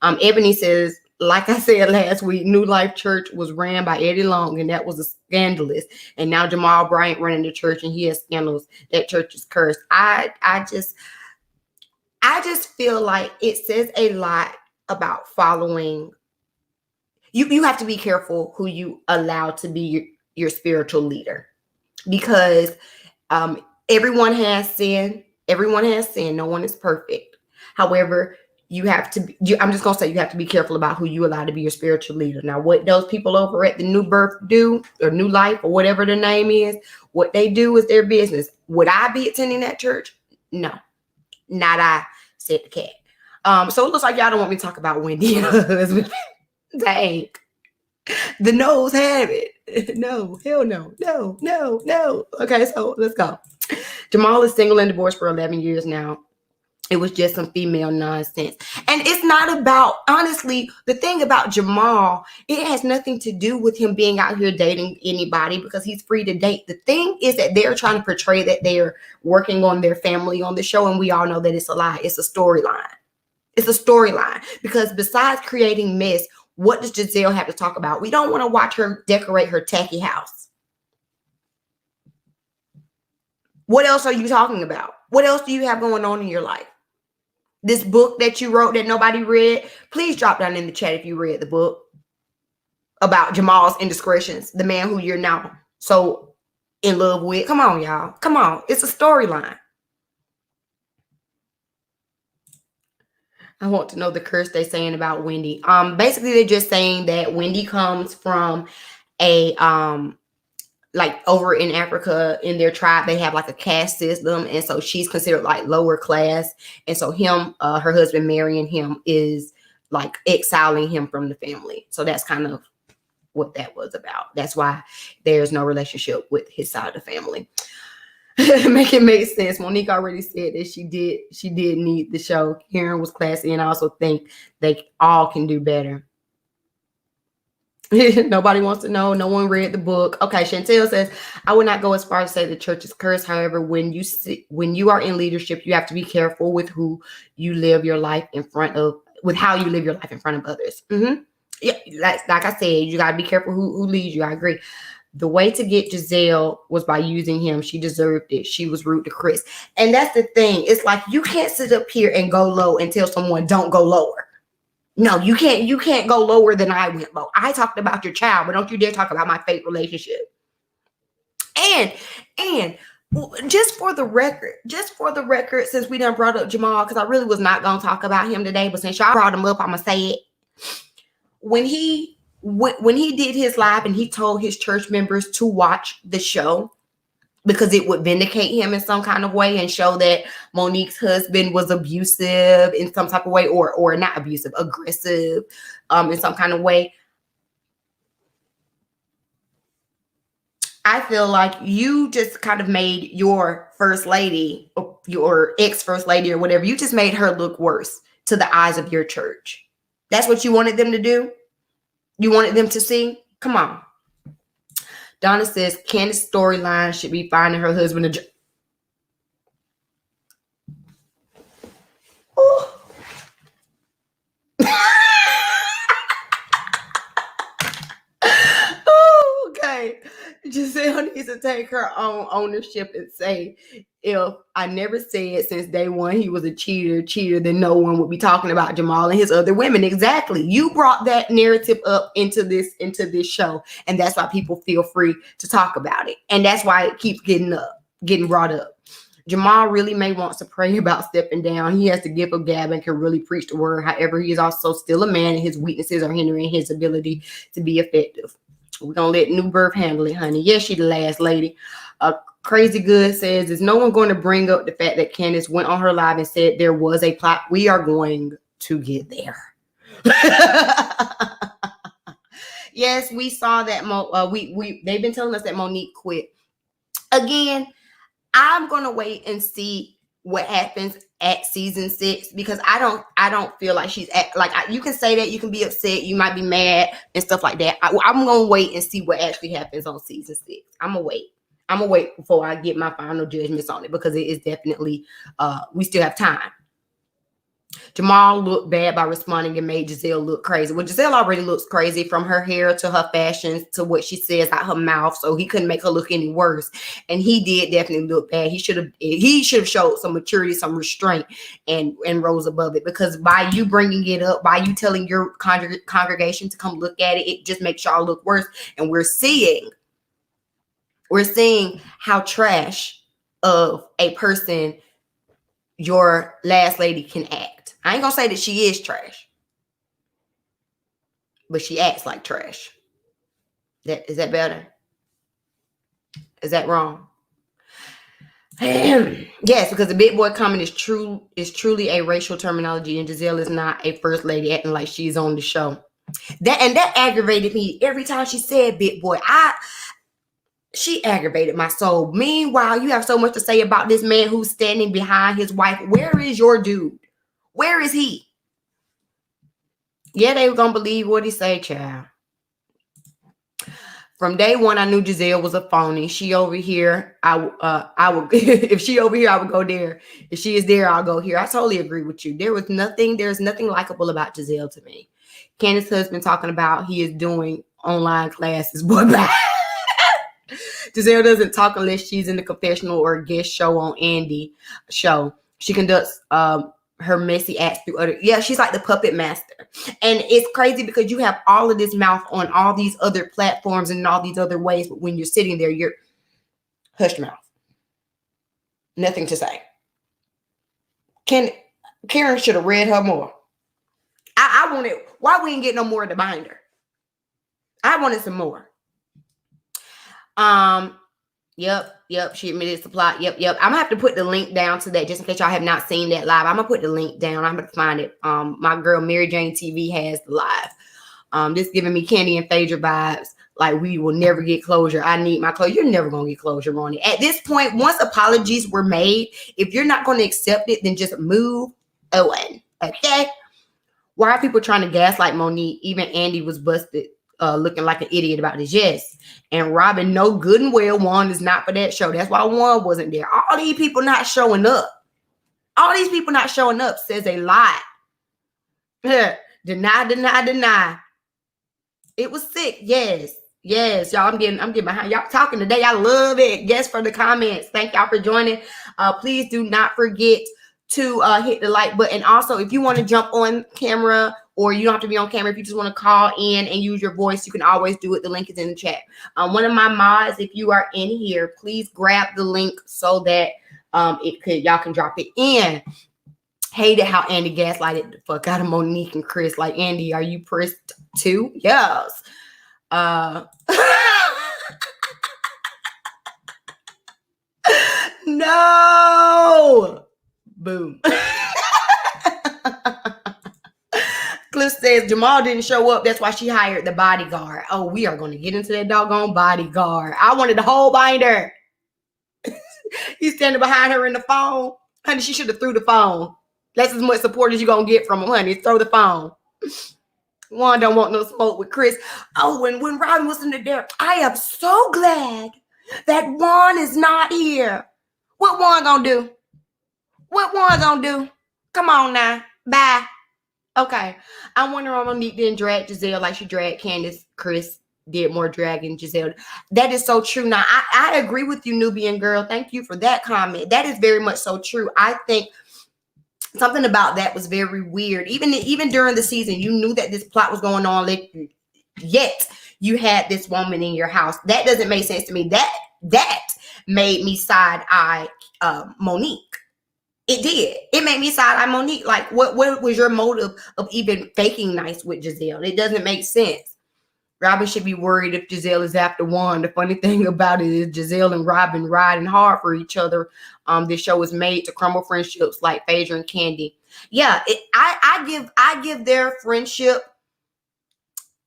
Ebony says, like I said last week, New Life Church was ran by Eddie Long, and that was a scandalous. And now Jamal Bryant running the church, and he has scandals. That church is cursed. I just feel like it says a lot about following. You have to be careful who you allow to be your spiritual leader, because everyone has sin. Everyone has sin. No one is perfect. However, you have to be, I'm just going to say, you have to be careful about who you allow to be your spiritual leader. Now, what those people over at the New Birth do, or New Life, or whatever the name is, what they do is their business. Would I be attending that church? No, not I, said the cat. So it looks like y'all don't want me to talk about Wendy and her husband. Dang. The no's have it. No, hell no, no, no, no. Okay, so let's go. Jamal is single and divorced for 11 years now. It was just some female nonsense. And it's not about, honestly, the thing about Jamal, it has nothing to do with him being out here dating anybody, because he's free to date. The thing is that they're trying to portray that they're working on their family on the show, and we all know that it's a lie. It's a storyline. It's a storyline, because besides creating mess, what does Giselle have to talk about? We don't want to watch her decorate her tacky house. What else are you talking about? What else do you have going on in your life? This book that you wrote that nobody read, please drop down in the chat if you read the book about Jamal's indiscretions, the man who you're now so in love with. Come on, y'all. Come on. It's a storyline. I want to know the curse they're saying about Wendy. Basically, they're just saying that Wendy comes from a like over in Africa, in their tribe, they have like a caste system. And so she's considered like lower class. And so him, her husband marrying him is like exiling him from the family. So that's kind of what that was about. That's why there's no relationship with his side of the family. Make it make sense. Monique already said that she did need the show. Karen was classy, and I also think they all can do better. Nobody wants to know. No one read the book. Okay, Chantel says, I would not go as far as to say the church is cursed. However, when you are in leadership, you have to be careful with who you live your life in front of, with how you live your life in front of others. Yeah, like I said, you got to be careful who leads you. I agree. The way to get Giselle was by using him. She deserved it. She was rude to Chris. And that's the thing. It's like, you can't sit up here and go low and tell someone don't go lower. No, you can't go lower than I went low. I talked about your child, but don't you dare talk about my fake relationship. And just for the record, since we done brought up Jamal, because I really was not going to talk about him today, but since y'all brought him up, I'm going to say it. When he did his live and he told his church members to watch the show because it would vindicate him in some kind of way and show that Monique's husband was abusive in some type of way, or not abusive, aggressive in some kind of way. I feel like you just kind of made your first lady, or your ex-first lady or whatever, you just made her look worse to the eyes of your church. That's what you wanted them to do? You wanted them to see? Come on. Donna says, Candace's storyline should be finding her husband a job. Okay. Giselle needs to take her own ownership and say, if I never said since day one he was a cheater, then no one would be talking about Jamal and his other women. Exactly. You brought that narrative up into this show, and that's why people feel free to talk about it. And that's why it keeps getting brought up. Jamal really may want to pray about stepping down. He has the gift of gab and can really preach the word. However, he is also still a man, and his weaknesses are hindering his ability to be effective. We're going to let New Birth handle it, honey. Yes, she the last lady. Crazy Good says, is no one going to bring up the fact that Candace went on her live and said there was a plot? We are going to get there. Yes, we saw that. They've been telling us that Monique quit. Again, I'm gonna wait and see what happens at season 6 because I don't feel like she's you can say that, you can be upset, you might be mad and stuff like that. I'm gonna wait and see what actually happens on season 6. I'm gonna wait before I get my final judgments on it because it is definitely we still have time. Jamal looked bad by responding and made Giselle look crazy. Well, Giselle already looks crazy from her hair to her fashions to what she says out her mouth, so he couldn't make her look any worse. And he did definitely look bad. He should have showed some maturity, some restraint, and rose above it. Because by you bringing it up, by you telling your congregation to come look at it, it just makes y'all look worse. And we're seeing how trash of a person your last lady can act. I ain't gonna say that she is trash, but she acts like trash. Is that better? Is that wrong? Yes, because the big boy comment is truly a racial terminology, and Giselle is not a first lady acting like she's on the show. That aggravated me every time she said big boy. She aggravated my soul. Meanwhile, you have so much to say about this man who's standing behind his wife. Where is your dude? Where is he? Yeah, they were gonna believe what he say, child. From day one, I knew Giselle was a phony. She over here, I would if she over here, I would go there. If she is there, I'll go here. I totally agree with you. There's nothing likable about Giselle to me. Candace's husband talking about he is doing online classes. Boy, bye. Giselle doesn't talk unless she's in the confessional or a guest show on Andy show. She conducts her messy acts through other. Yeah, she's like the puppet master. And it's crazy because you have all of this mouth on all these other platforms and in all these other ways, but when you're sitting there, you're hushed mouth. Nothing to say. Karen should have read her more. I wanted, why we didn't get no more of the binder? I wanted some more. Yep. She admitted it's a plot. Yep. I'm gonna have to put the link down to that just in case y'all have not seen that live. I'm gonna put the link down. I'm gonna find it. My girl Mary Jane TV has the live. This giving me Candy and Phaedra vibes. Like we will never get closure. I need my closure. You're never gonna get closure, Ronnie. At this point, once apologies were made, if you're not gonna accept it, then just move on. Okay. Why are people trying to gaslight Monique? Even Andy was busted. Looking like an idiot about this. Yes. And Robin know good and well Juan is not for that show. That's why Juan wasn't there. All these people not showing up. Says a lot. Deny. It was sick. Yes. Y'all, I'm getting behind y'all talking today. I love it. Yes, for the comments. Thank y'all for joining. Please do not forget to hit the like button. Also, if you want to jump on camera, or you don't have to be on camera, if you just want to call in and use your voice, you can always do it. The link is in the chat. One of my mods, if you are in here, please grab the link so that y'all can drop it in. Hated how Andy gaslighted the fuck out of Monique and Chris. Like, Andy, are you pressed too? Yes. No. Boom. Cliff says Jamal didn't show up. That's why she hired the bodyguard. Oh, we are going to get into that doggone bodyguard. I wanted the whole binder. He's standing behind her in the phone. Honey, she should have threw the phone. That's as much support as you're going to get from him, honey. Throw the phone. Juan don't want no smoke with Chris. Oh, when Robin was in there, I am so glad that Juan is not here. What Juan gonna do? Come on now. Bye. Okay. I wonder why Monique didn't drag Giselle like she dragged Candace. Chris did more dragging Giselle. That is so true. Now, I agree with you, Nubian girl. Thank you for that comment. That is very much so true. I think something about that was very weird. Even during the season, you knew that this plot was going on. Yet you had this woman in your house. That doesn't make sense to me. That made me side-eye Monique. It did. It made me side-eye Monique. Like, what was your motive of even faking nice with Giselle? It doesn't make sense. Robin should be worried if Giselle is after Juan. The funny thing about it is Giselle and Robin riding hard for each other. This show is made to crumble friendships like Phaedra and Candy. Yeah, I give their friendship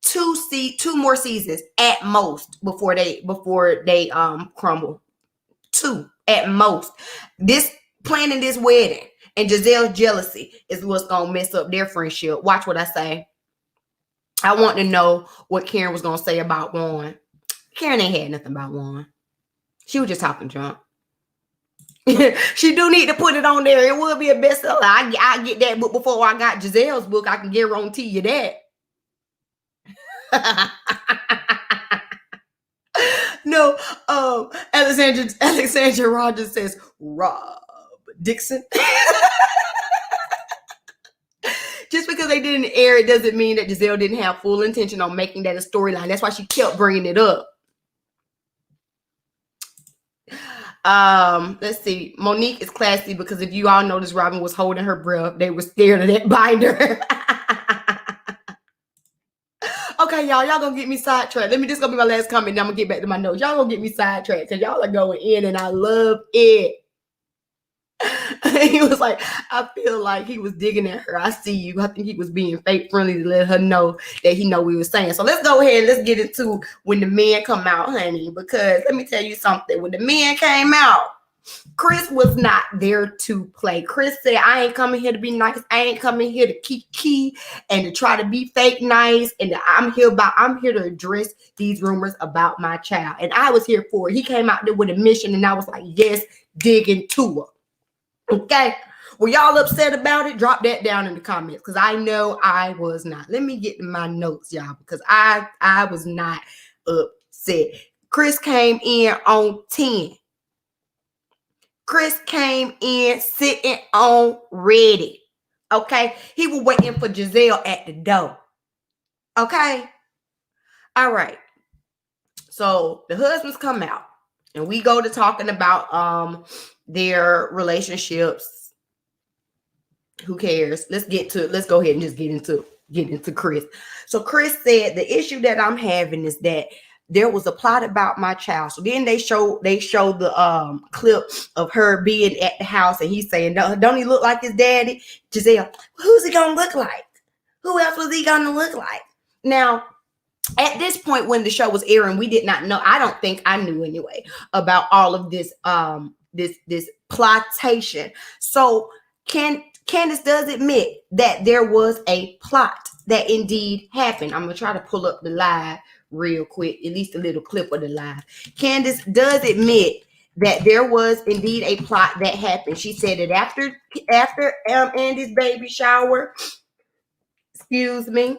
two more seasons at most before they crumble. 2 at most. This planning this wedding and Giselle's jealousy is what's gonna mess up their friendship. Watch what I say. I want to know what Karen was gonna say about Juan. Karen ain't had nothing about Juan. She was just talking junk. She do need to put it on there. It would be a bestseller. I get that book before I got Giselle's book. I can guarantee you that. No, Alexandra Rogers says Rob Dixon. Just because they didn't air it doesn't mean that Giselle didn't have full intention on making that a storyline. That's why she kept bringing it up. Let's see. Monique is classy because if you all notice, Robin was holding her breath. They were scared of that binder. Okay, y'all gonna get me sidetracked. This gonna be my last comment. Then I'm gonna get back to my notes. Y'all gonna get me sidetracked because y'all are going in, and I love it. He was like, I feel like he was digging at her. I see you. I think he was being fake friendly to let her know that he know what we were saying. So let's go ahead and let's get into when the men come out, honey. Because let me tell you something. When the men came out, Chris was not there to play. Chris said, I ain't coming here to be nice. I ain't coming here to keep key and to try to be fake nice. And I'm here to address these rumors about my child. And I was here for it. He came out there with a mission, and I was like, yes, dig into her. Okay. Were y'all upset about it? Drop that down in the comments because I know I was not. Let me get my notes, y'all, because I was not upset. Chris came in on 10. Chris came in sitting on ready. Okay. He was waiting for Giselle at the door. Okay. All right. So the husbands come out and we go to talking about their relationships. Who cares? Let's go ahead and just get into Chris. So Chris said the issue that I'm having is that there was a plot about my child. So then they show the clip of her being at the house, and he's saying, don't he look like his daddy? Giselle, who's he gonna look like? Who else was he gonna look like? Now, at this point when the show was airing, we did not know. I don't think I knew anyway about all of this this plotation. So Candace does admit that there was a plot that indeed happened. I'm gonna try to pull up the live real quick, at least a little clip of the live. Candace does admit that there was indeed a plot that happened. She said that after Andy's baby shower, excuse me,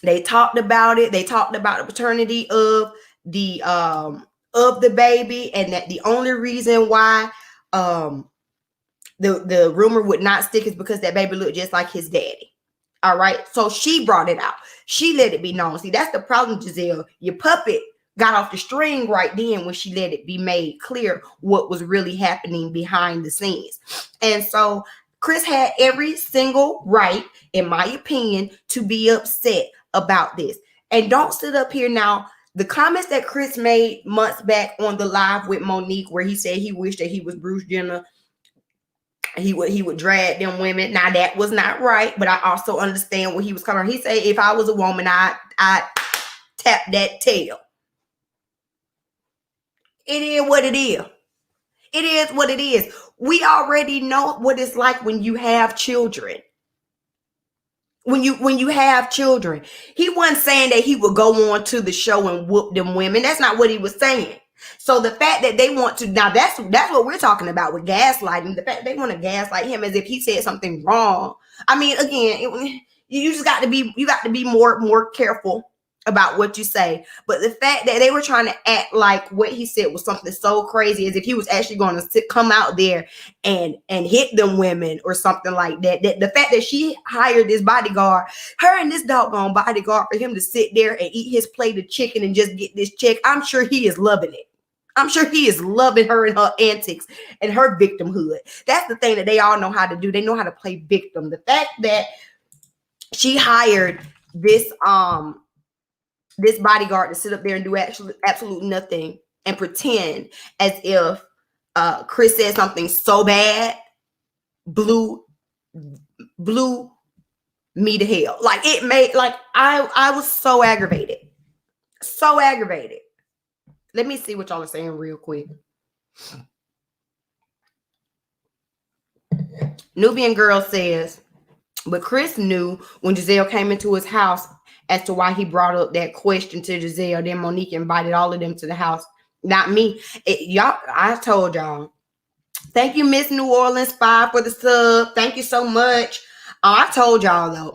they talked about it. They talked about the paternity of the baby, and that the only reason why the rumor would not stick is because that baby looked just like his daddy. All right. So she brought it out. She let it be known. See, that's the problem, Giselle. Your puppet got off the string right then when she let it be made clear what was really happening behind the scenes. And so Chris had every single right, in my opinion, to be upset about this. And don't sit up here now. The comments that Chris made months back on the live with Monique, where he said he wished that he was Bruce Jenner, he would drag them women. Now that was not right, but I also understand what he was coming. He said, if I was a woman, I'd tap that tail. It is what it is. It is what it is. We already know what it's like when you have children. When you have children, he wasn't saying that he would go on to the show and whoop them women. That's not what he was saying. So the fact that they want to, now that's what we're talking about with gaslighting. The fact they want to gaslight him as if he said something wrong. I mean, again, you just got to be more careful about what you say. But the fact that they were trying to act like what he said was something so crazy, as if he was actually going to come out there and hit them women or something like that. The fact that she hired this bodyguard, her and this doggone bodyguard, for him to sit there and eat his plate of chicken and just get this check, I'm sure he is loving it. I'm sure he is loving her and her antics and her victimhood. That's the thing that they all know how to do. They know how to play victim. The fact that she hired this bodyguard to sit up there and do absolute nothing and pretend as if Chris said something so bad blew me to hell. Like it made like I was so aggravated. So aggravated. Let me see what y'all are saying real quick. Nubian Girl says, but Chris knew when Giselle came into his house as to why he brought up that question to Giselle. Then Monique invited all of them to the house. Not me. Y'all, I told y'all. Thank you, Miss New Orleans 5 for the sub. Thank you so much. I told y'all though.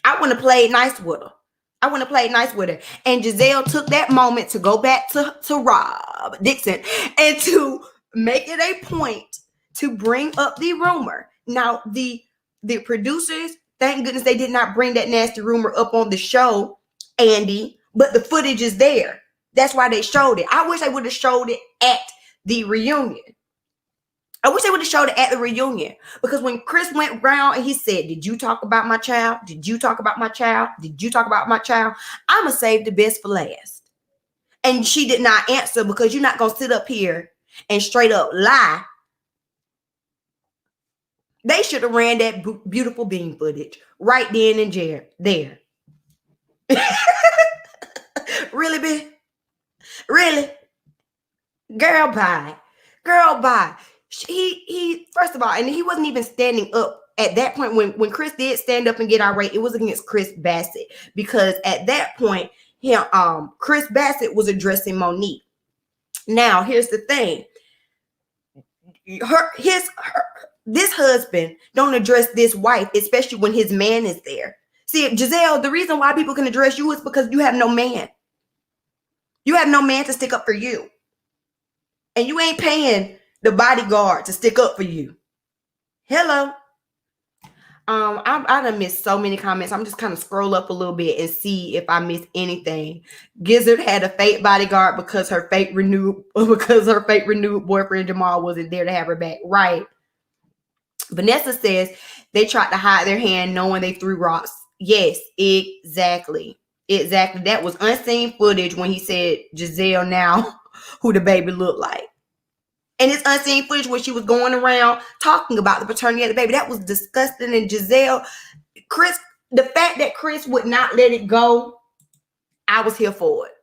I want to play nice with her. And Giselle took that moment to go back to Rob Dixon and to make it a point to bring up the rumor. Now, the producers, thank goodness they did not bring that nasty rumor up on the show, Andy, but the footage is there. That's why they showed it. I wish they would have showed it at the reunion. Because when Chris went round and he said, did you talk about my child? Did you talk about my child? Did you talk about my child? I'm going to save the best for last. And she did not answer because you're not going to sit up here and straight up lie. They should have ran that beautiful bean footage right then and there. Really, bitch? Really? Girl, bye. He first of all, and he wasn't even standing up at that point when Chris did stand up and get irate. It was against Chris Bassett because at that point, Chris Bassett was addressing Monique. Now, here's the thing: this husband don't address this wife, especially when his man is there. See, Giselle, the reason why people can address you is because you have no man. You have no man to stick up for you, and you ain't paying the bodyguard to stick up for you. Hello. I done missed so many comments. I'm just kind of scroll up a little bit and see if I missed anything. Gizzard had a fake bodyguard because her fake renewed boyfriend Jamal wasn't there to have her back. Right. Vanessa says they tried to hide their hand knowing they threw rocks. Yes, exactly. That was unseen footage when he said Giselle now who the baby looked like. And it's unseen footage when she was going around talking about the paternity of the baby. That was disgusting. And Giselle, Chris, the fact that Chris would not let it go, I was here for it.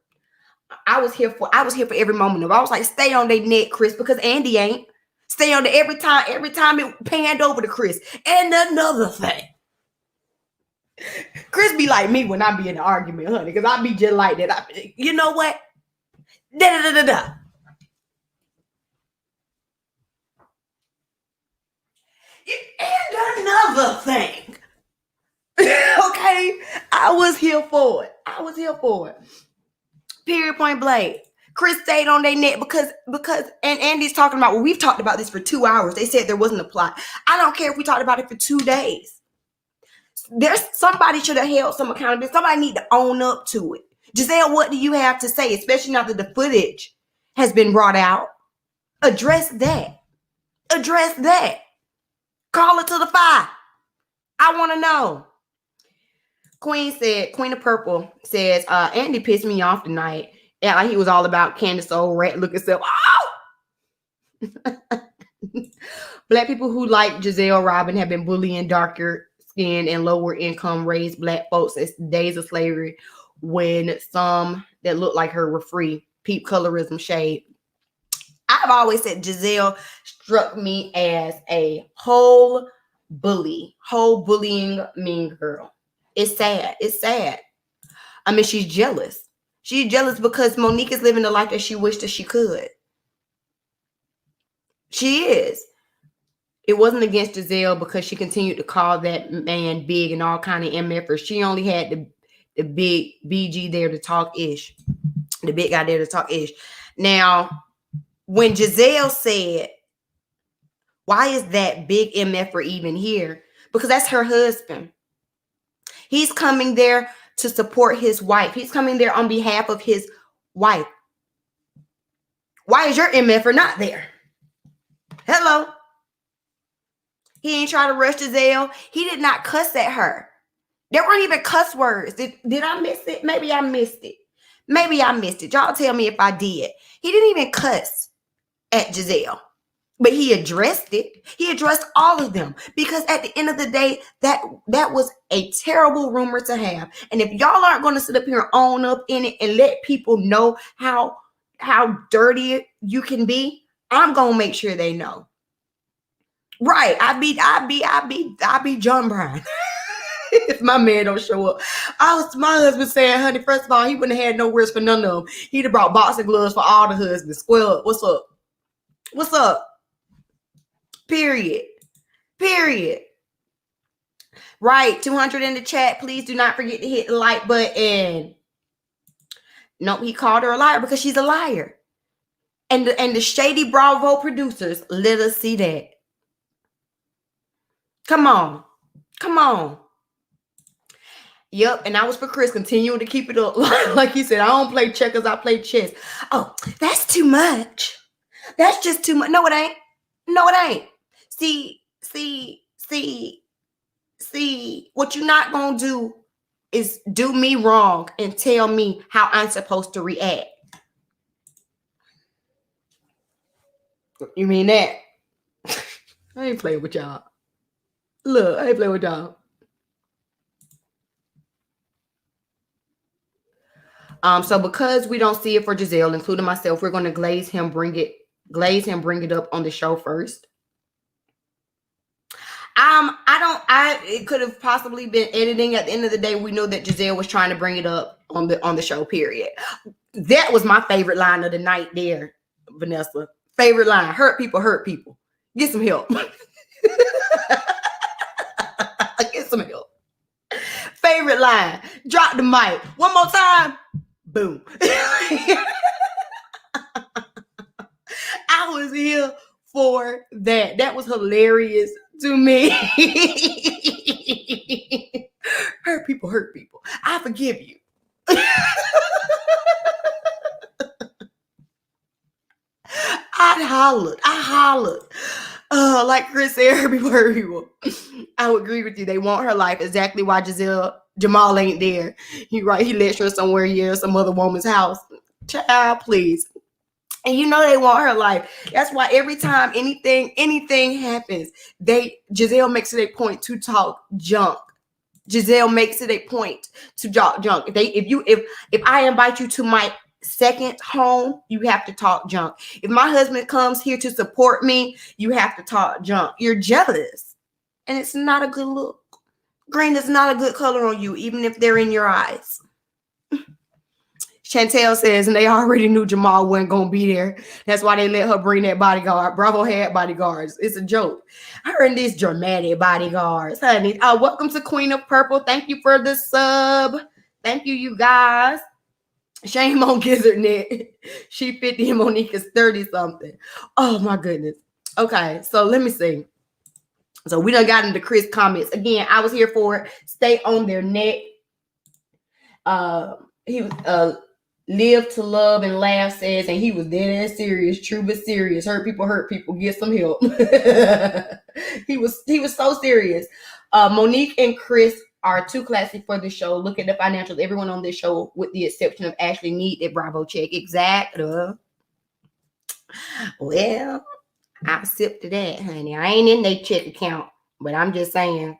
I was here for every moment of it. I was like, stay on their neck, Chris, because Andy ain't. Stay on there every time it panned over to Chris. And another thing. Chris be like me when I be in an argument, honey, because I be just like that. You know what? Da-da-da-da-da. And another thing. Okay? I was here for it. Period, point blank. Chris stayed on their neck because and Andy's talking about, well, we've talked about this for 2 hours. They said there wasn't a plot. I don't care if we talked about it for 2 days. Somebody should have held some accountability. Somebody need to own up to it. Giselle, what do you have to say, especially now that the footage has been brought out? Address that. Call it to the fire. I want to know. Queen of Purple says, Andy pissed me off tonight. Yeah, like he was all about Candace old rat looking self. Oh! Black people who like Giselle Robin have been bullying darker skinned and lower income raised Black folks since the days of slavery when some that looked like her were free. Peep colorism shade. I've always said Giselle struck me as a whole bullying mean girl. It's sad. I mean, she's jealous. She's jealous because Monique is living the life that she wished that she could. She is. It wasn't against Giselle because she continued to call that man big and all kind of MFers. She only had the big BG there to talk ish. The big guy there to talk ish. Now, when Giselle said, why is that big MFer even here? Because that's her husband. He's coming there to support his wife. He's coming there on behalf of his wife. Why is your MFer not there? Hello. He ain't trying to rush Giselle. He did not cuss at her. There weren't even cuss words. Did I miss it? Maybe I missed it. Y'all tell me if I did. He didn't even cuss at Giselle. But he addressed it. He addressed all of them because at the end of the day, that was a terrible rumor to have. And if y'all aren't going to sit up here and own up in it and let people know how dirty you can be, I'm going to make sure they know. Right. I be John Brown. If my man don't show up. My husband saying, honey, first of all, he wouldn't have had no words for none of them. He'd have brought boxing gloves for all the husbands. Square up. What's up? What's up? Period. Right. 200 in the chat. Please do not forget to hit the like button. Nope, he called her a liar because she's a liar. And the shady Bravo producers let us see that. Come on. Yep, and that was for Chris continuing to keep it up. Like he said, I don't play checkers, I play chess. Oh, that's too much. That's just too much. No, it ain't. See, what you're not going to do is do me wrong and tell me how I'm supposed to react. You mean that? I ain't playing with y'all. Look, I ain't playing with y'all. So because we don't see it for Giselle, including myself, we're going to glaze him, bring it up on the show first. It could have possibly been editing. At the end of the day, we know that Giselle was trying to bring it up on the show, period. That was my favorite line of the night there, Vanessa. Favorite line, hurt people. Get some help. Get some help. Favorite line, drop the mic. One more time. Boom. I was here for that. That was hilarious to me. Hurt people. I forgive you. I hollered. Like Chris said, hurt people. I would agree with you. They want her life. Exactly why Jamal ain't there. He let her somewhere here, some other woman's house. Child, please. And you know they want her life. That's why every time anything happens, Giselle makes it a point to talk junk. Giselle makes it a point to talk junk. If I invite you to my second home, you have to talk junk. If my husband comes here to support me, you have to talk junk. You're jealous. And it's not a good look. Green is not a good color on you, even if they're in your eyes. Chantel says, and they already knew Jamal wasn't going to be there. That's why they let her bring that bodyguard. Bravo had bodyguards. It's a joke. Her and these dramatic bodyguards, honey. Welcome to Queen of Purple. Thank you for the sub. Thank you, you guys. Shame on GizzardNet. She 50 and Monique is 30-something. Oh, my goodness. Okay, so let me see. So we done got into Chris comments. Again, I was here for it. Stay on their neck. He was live to love and laugh says, and he was dead ass serious, true but serious. Hurt people, get some help. He was so serious. Monique and Chris are too classy for the show. Look at the financials. Everyone on this show, with the exception of Ashley, need a Bravo check. Exactly. Well, I sip to that, honey. I ain't in their check account, but I'm just saying.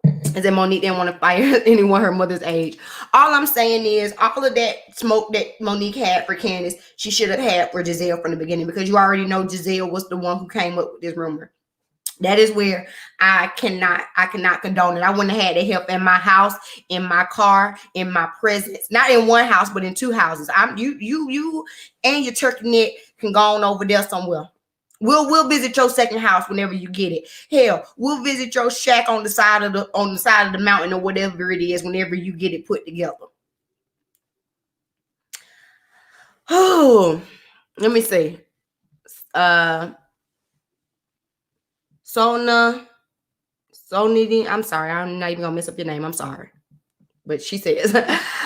Is that Monique didn't want to fire anyone her mother's age. All I'm saying is all of that smoke that Monique had for Candace, she should have had for Giselle from the beginning, because you already know Giselle was the one who came up with this rumor. That is where I cannot condone it. I wouldn't have had the help in my house, in my car, in my presence. Not in one house, but in two houses. You and your turkey neck can go on over there somewhere. We'll visit your second house whenever you get it. Hell, we'll visit your shack on the side of the mountain or whatever it is whenever you get it put together. Oh, let me see. Sony, I'm sorry, I'm not even gonna mess up your name. I'm sorry. But she says,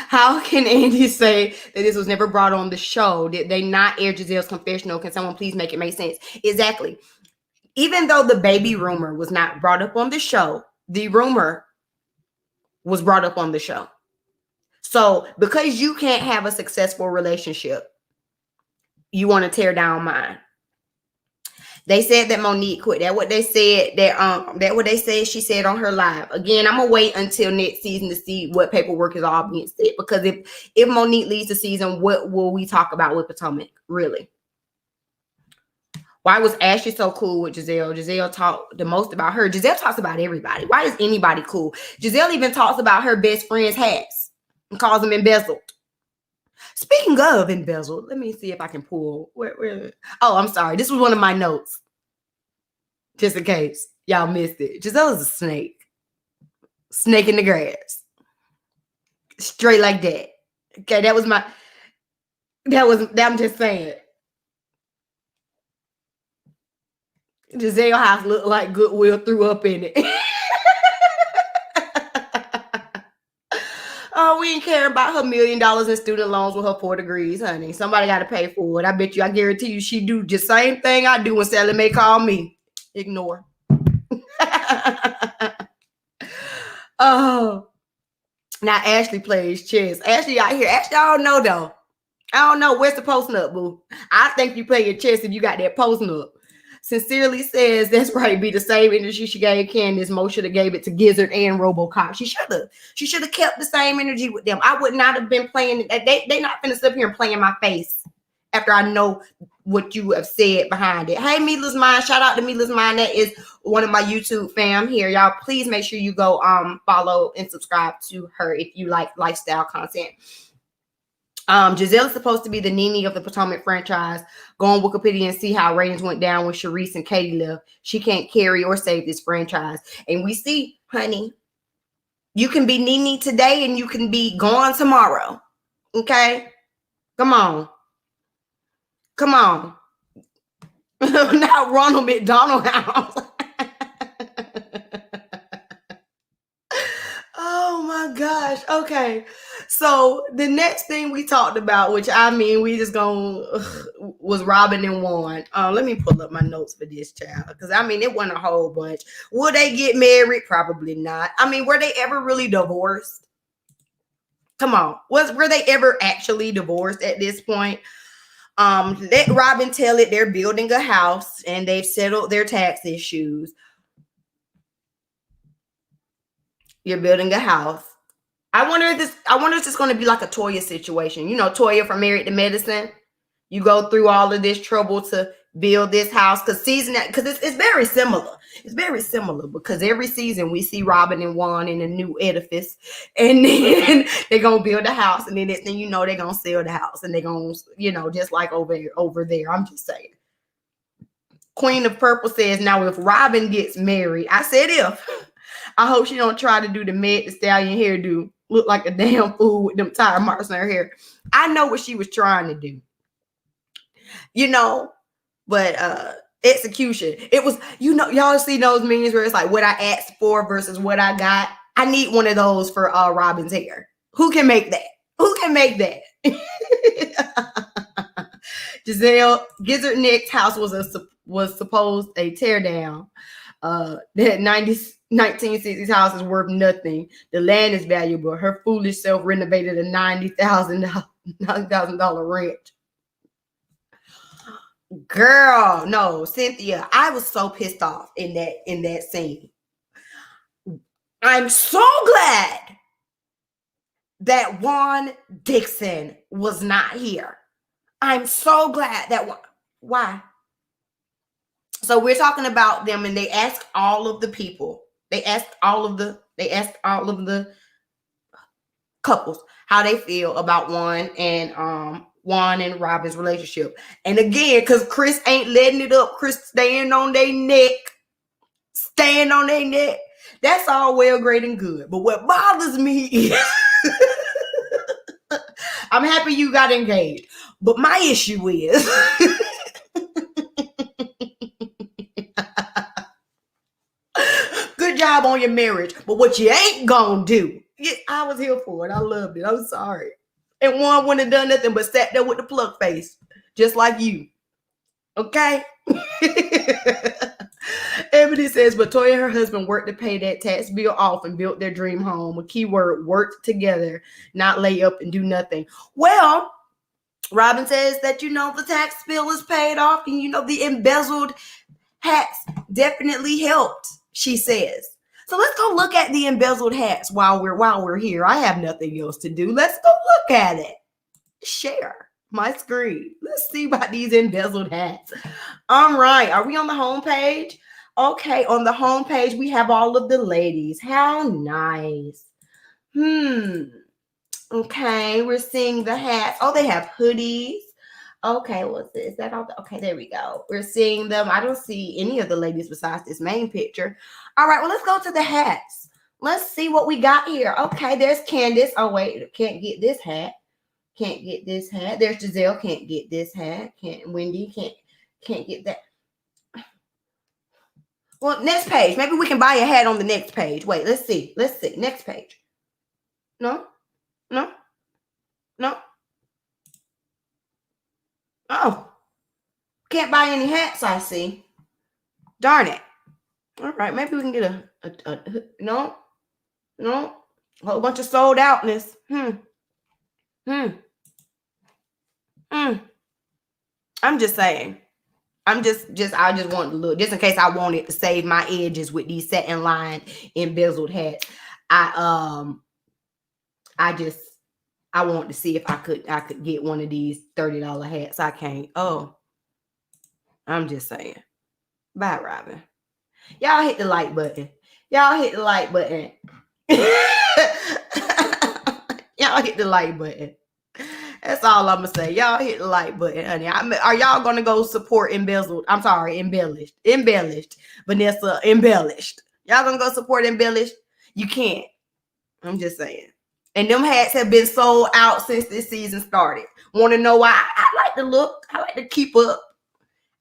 how can Andy say that this was never brought on the show? Did they not air Giselle's confessional? Can someone please make it make sense? Exactly. Even though the baby rumor was not brought up on the show, the rumor was brought up on the show. So because you can't have a successful relationship You want to tear down mine. They said that Monique quit. That what they said. That what they said. She said on her live. Again, I'm gonna wait until next season to see what paperwork is all being said. Because if Monique leaves the season, what will we talk about with Potomac? Really? Why was Ashley so cool with Giselle? Giselle talked the most about her. Giselle talks about everybody. Why is anybody cool? Giselle even talks about her best friend's hats and calls them embezzled. Speaking of embezzled, let me see if I can pull. Where? Oh, I'm sorry. This was one of my notes. Just in case y'all missed it. Giselle is a snake. Snake in the grass. Straight like that. Okay, I'm just saying. Giselle house looked like Goodwill threw up in it. Oh, we ain't care about her $1 million in student loans with her 4 degrees, honey. Somebody got to pay for it. I guarantee you she do the same thing I do when Sally Mae call me. Ignore. Oh. Now Ashley plays chess. Ashley out here. Ashley, I don't know though. I don't know. Where's the post up, boo? I think you play your chess if you got that post up. Sincerely says that's right. Be the same energy she gave Candace. Mo should have gave it to Gizzard and RoboCop. She should have. She should have kept the same energy with them. I would not have been playing. They not finna sit up here and play in my face after I know what you have said behind it. Hey, Mila's Mind. Shout out to Mila's Mind. That is one of my YouTube fam here. Y'all, please make sure you go follow and subscribe to her if you like lifestyle content. Giselle is supposed to be the Nene of the Potomac franchise. Go on Wikipedia and see how ratings went down when Sharice and Katie left. She can't carry or save this franchise. And we see, honey, you can be Nene today and you can be gone tomorrow. Okay? Come on. Come on. Not Ronald McDonald House. Oh my gosh. Okay. So the next thing we talked about, which I mean, we just was Robin and Juan. Let me pull up my notes for this child. Because I mean, it wasn't a whole bunch. Will they get married? Probably not. I mean, were they ever really divorced? Come on. Were they ever actually divorced at this point? Let Robin tell it. They're building a house and they've settled their tax issues. You're building a house. I wonder if it's going to be like a Toya situation. You know, Toya from Married to Medicine. You go through all of this trouble to build this house because it's very similar. It's very similar because every season we see Robin and Juan in a new edifice, and then they're gonna build a house, and then next thing you know, they're gonna sell the house, and they're gonna, you know, just like over there. I'm just saying. Queen of Purple says, now if Robin gets married, I said if. I hope she don't try to do the Meg Thee Stallion hairdo. Look like a damn fool with them tire marks in her hair. I know what she was trying to do. You know, but execution. It was, you know, y'all see those memes where it's like what I asked for versus what I got. I need one of those for Robin's hair. Who can make that? Who can make that? Giselle Gizzard Nick's house was supposed a tear down. That 1960s house is worth nothing. The land is valuable. Her foolish self renovated a $90,000 ranch. Girl, no, Cynthia, I was so pissed off in that scene. I'm so glad that Juan Dixon was not here. I'm so glad that why? So we're talking about them, and they asked all of the people. They asked all of the couples how they feel about Juan and Robin's relationship. And again, because Chris ain't letting it up, Chris staying on their neck. That's all well, great, and good. But what bothers me is I'm happy you got engaged. But my issue is good job on your marriage. But what you ain't gonna do. I was here for it. I loved it. I'm sorry. And Juan wouldn't have done nothing but sat there with the plug face. Just like you. Okay? Ebony says, but Toya and her husband worked to pay that tax bill off and built their dream home. A key word, worked together, not lay up and do nothing. Well, Robin says that, the tax bill is paid off and, the embezzled hats definitely helped, she says. So let's go look at the embezzled hats while we're here. I have nothing else to do. Let's go look at it. Share my screen. Let's see about these embezzled hats. All right. Are we on the home page? Okay. On the home page, we have all of the ladies. How nice. Okay. We're seeing the hats. Oh, they have hoodies. Okay, what's this? Is that all? Okay, there we go. We're seeing them. I don't see any of the ladies besides this main picture. All right, well, let's go to the hats. Let's see what we got here. Okay, there's Candace. Oh, wait, can't get this hat. Can't get this hat. There's Giselle. Can't get this hat. Wendy can't get that. Well, next page. Maybe we can buy a hat on the next page. Wait, let's see. Let's see. Next page. No. Oh, can't buy any hats, I see. Darn it. All right, maybe we can get a no, a whole bunch of sold outness. I'm just saying. I just want to look, just in case I wanted to save my edges with these satin line embezzled hats. I want to see if I could get one of these $30 hats. I can't. Oh, I'm just saying. Bye, Robin. Y'all hit the like button. Y'all hit the like button. Y'all hit the like button. That's all I'm gonna say. Y'all hit the like button, honey. Are y'all gonna go support embellished? Vanessa embellished. Y'all gonna go support embellished? You can't. I'm just saying. And them hats have been sold out since this season started. Want to know why? I like to look. I like to keep up.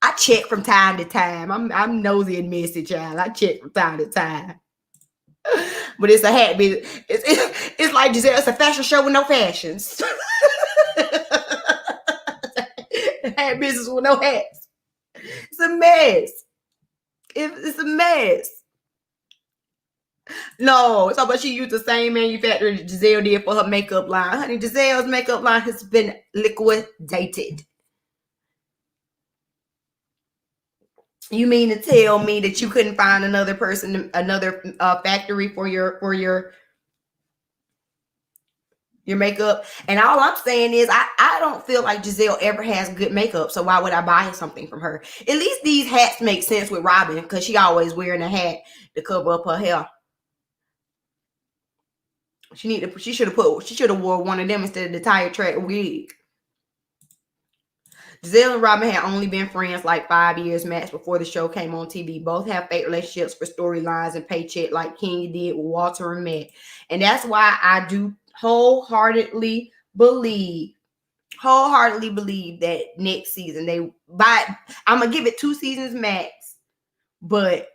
I check from time to time. I'm nosy and messy, child. I check from time to time. But it's a hat business. It's like Giselle. It's a fashion show with no fashions. Hat business with no hats. It's a mess. It's a mess. No, it's about she used the same manufacturer Giselle did for her makeup line. Honey, Giselle's makeup line has been liquidated. You mean to tell me that you couldn't find another person, another factory for your makeup? And all I'm saying is I don't feel like Giselle ever has good makeup, so why would I buy something from her? At least these hats make sense with Robin because she always wearing a hat to cover up her hair. She should have wore one of them instead of the tire track wig. Giselle and Robin had only been friends like 5 years max before the show came on TV. Both have fake relationships for storylines and paycheck like Kenya did with Walter and Meg. And that's why I do wholeheartedly believe that next season I'm gonna give it 2 seasons max, but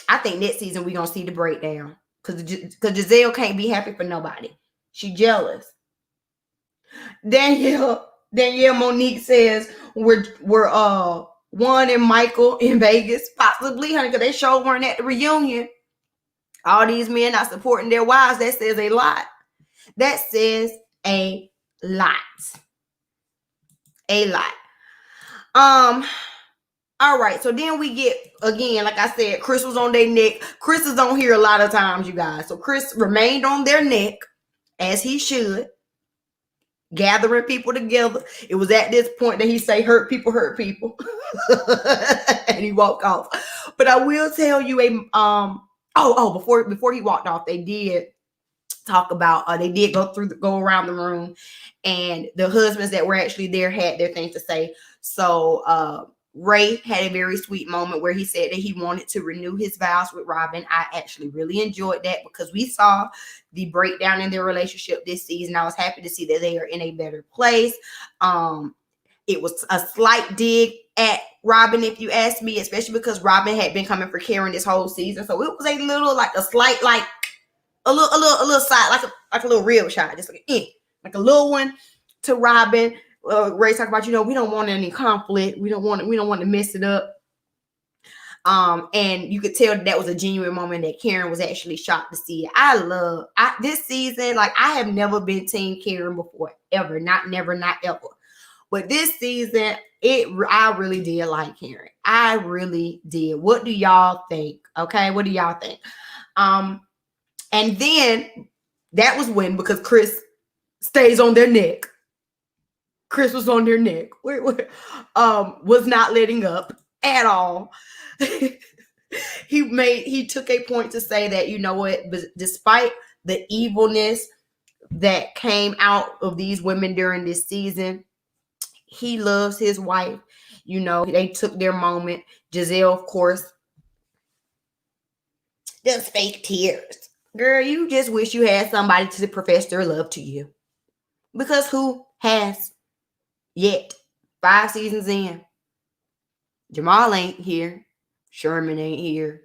I think next season we're gonna see the breakdown because Giselle can't be happy for nobody. She jealous. Danielle Monique says we're Juan and Michael in Vegas, possibly, honey, because they sure weren't at the reunion. All these men not supporting their wives. That says a lot. That says a lot. A lot. All right, so then we get, again, like I said, Chris was on their neck. Chris is on here a lot of times, you guys. So Chris remained on their neck, as he should, gathering people together. It was at this point that he say, hurt people. And he walked off. But I will tell you before he walked off, they did talk about, they did go around the room, and the husbands that were actually there had their things to say. So Ray had a very sweet moment where he said that he wanted to renew his vows with Robin. I actually really enjoyed that because we saw the breakdown in their relationship this season. I was happy to see that they are in a better place. It was a slight dig at Robin, if you ask me, especially because Robin had been coming for Karen this whole season. So it was a little, like a slight, like a little side, like a little rib shot, just like a little one to Robin. Ray talked about, we don't want any conflict. We don't want to mess it up. And you could tell that was a genuine moment that Karen was actually shocked to see it. This season, like I have never been team Karen before, ever, not ever. But this season, I really did like Karen. I really did. What do y'all think? Okay, what do y'all think? And then that was when, because Chris stays on their neck. Chris was on their neck. Was not letting up at all. He took a point to say that, you know what, despite the evilness that came out of these women during this season, he loves his wife. You know, they took their moment. Giselle, of course, those fake tears. Girl, you just wish you had somebody to profess their love to you. Because who has yet? 5 seasons in. Jamal ain't here. Sherman ain't here.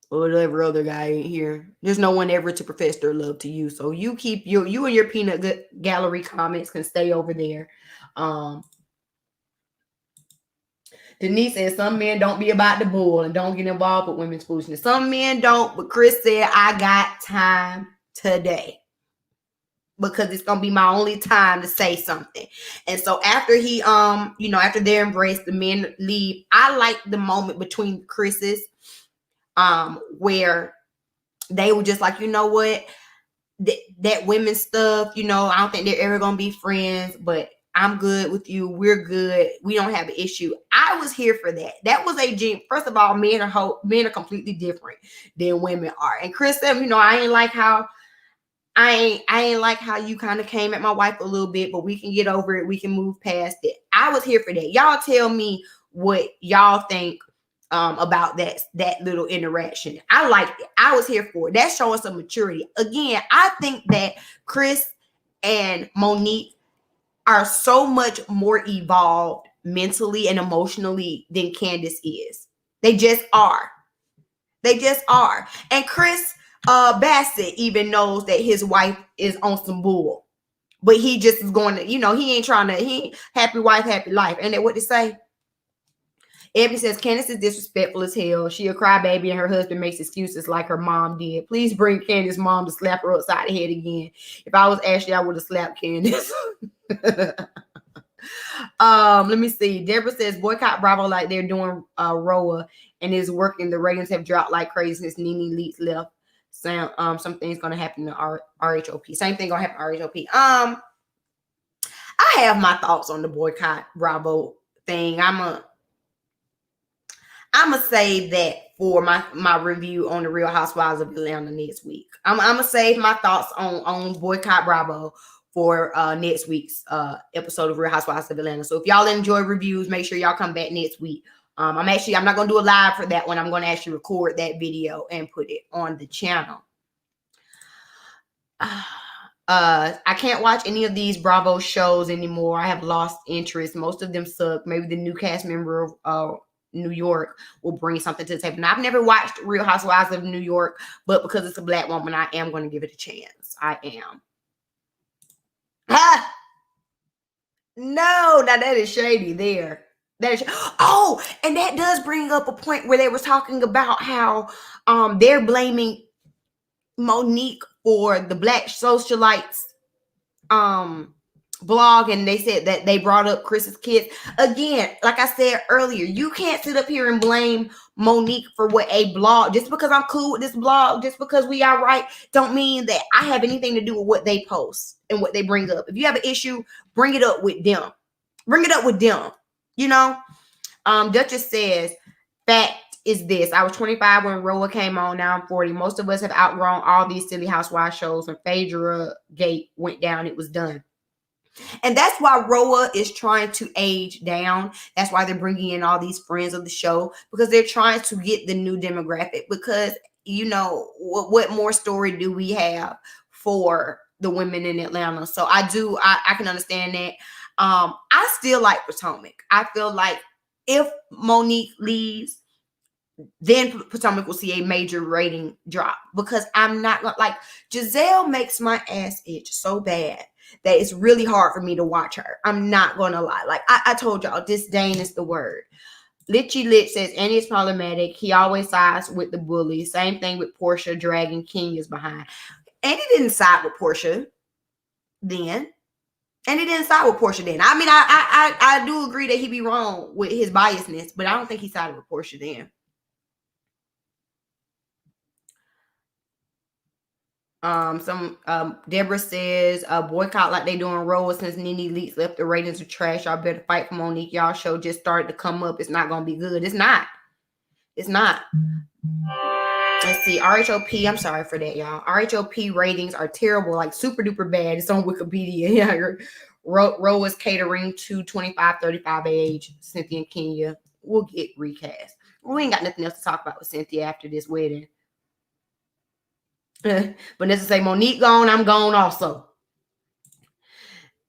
Whatever other guy ain't here. There's no one ever to profess their love to you. So you keep you and your peanut gallery comments can stay over there. Denise said some men don't be about the bull and don't get involved with women's foolishness. Some men don't, but Chris said, I got time today because it's gonna be my only time to say something. And so after he after their embrace, the men leave. I like the moment between Chris's where they were just like, you know what, that women's stuff, I don't think they're ever gonna be friends, but I'm good with you. We're good. We don't have an issue. I was here for that. That was first of all, men are completely different than women are. And Chris said, I ain't like how you kind of came at my wife a little bit, but we can get over it. We can move past it. I was here for that. Y'all tell me what y'all think about that little interaction. I liked it. I was here for it. That's showing some maturity. Again, I think that Chris and Monique are so much more evolved mentally and emotionally than Candace is. They just are. And Chris Bassett even knows that his wife is on some bull. But he just is going to, he ain't trying to, happy wife, happy life. Ain't that what they say? Ebony says, Candace is disrespectful as hell. She a crybaby and her husband makes excuses like her mom did. Please bring Candace's mom to slap her upside the head again. If I was Ashley, I would have slapped Candace. Let me see. Deborah says, boycott Bravo like they're doing RHOP and is working. The ratings have dropped like crazy since Nene Leakes left. Something's gonna happen to RHOP. Same thing gonna happen to RHOP. I have my thoughts on the boycott Bravo thing. I'm gonna save that for my review on the Real Housewives of Atlanta next week. I'm gonna save my thoughts on boycott Bravo for next week's episode of Real Housewives of Atlanta. So if y'all enjoy reviews, make sure y'all come back next week. I'm not gonna do a live for that one. I'm gonna actually record that video and put it on the channel. I can't watch any of these Bravo shows anymore. I have lost interest. Most of them suck. Maybe the new cast member of New York will bring something to the table. Now, I've never watched Real Housewives of New York, but because it's a black woman, I am going to give it a chance. I am. No, now that is shady there. Oh, and that does bring up a point where they were talking about how they're blaming Monique for the Black Socialites blog, and they said that they brought up Chris's kids. Again, like I said earlier, you can't sit up here and blame Monique for what a blog, just because I'm cool with this blog, just because we are right, don't mean that I have anything to do with what they post and what they bring up. If you have an issue, bring it up with them. Duchess says, fact is this: I was 25 when RHOP came on. Now I'm 40. Most of us have outgrown all these silly housewives shows. When Phaedra Gate went down, it was done. And that's why RHOP is trying to age down. That's why they're bringing in all these friends of the show, because they're trying to get the new demographic. Because, what more story do we have for the women in Atlanta? So I can understand that. I still like Potomac. I feel like if Monique leaves, then Potomac will see a major rating drop, because I'm not gonna, like, Giselle makes my ass itch so bad that it's really hard for me to watch her. I'm not gonna lie. Like I told y'all, disdain is the word. Litchy Lit says, Andy is problematic. He always sides with the bully. Same thing with Portia dragging King is behind. Andy didn't side with Portia then. And he didn't side with Portia then. I mean, I do agree that he be wrong with his biasness, but I don't think he sided with Portia then. Deborah says boycott like they doing Roll since Nene Leaks left. The ratings are trash. Y'all better fight for Monique. Y'all show just started to come up. It's not gonna be good. It's not. It's not. Let's see. RHOP. I'm sorry for that, y'all. RHOP ratings are terrible, like super duper bad. It's on Wikipedia. Yeah, Roe is catering to 25-35 age. Cynthia and Kenya will get recast. We ain't got nothing else to talk about with Cynthia after this wedding. Vanessa say Monique gone, I'm gone also.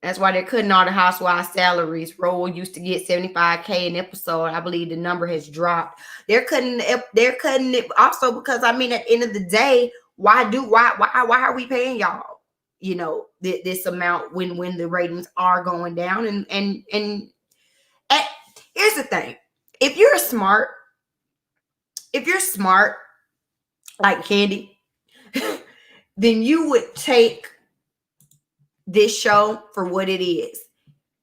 That's why they're cutting all the housewives' salaries. Roll used to get $75K an episode. I believe the number has dropped. They're cutting it also because I mean at the end of the day, why are we paying y'all? You know, this amount when the ratings are going down and here's the thing. If you're smart like Candy, then you would take this show for what it is.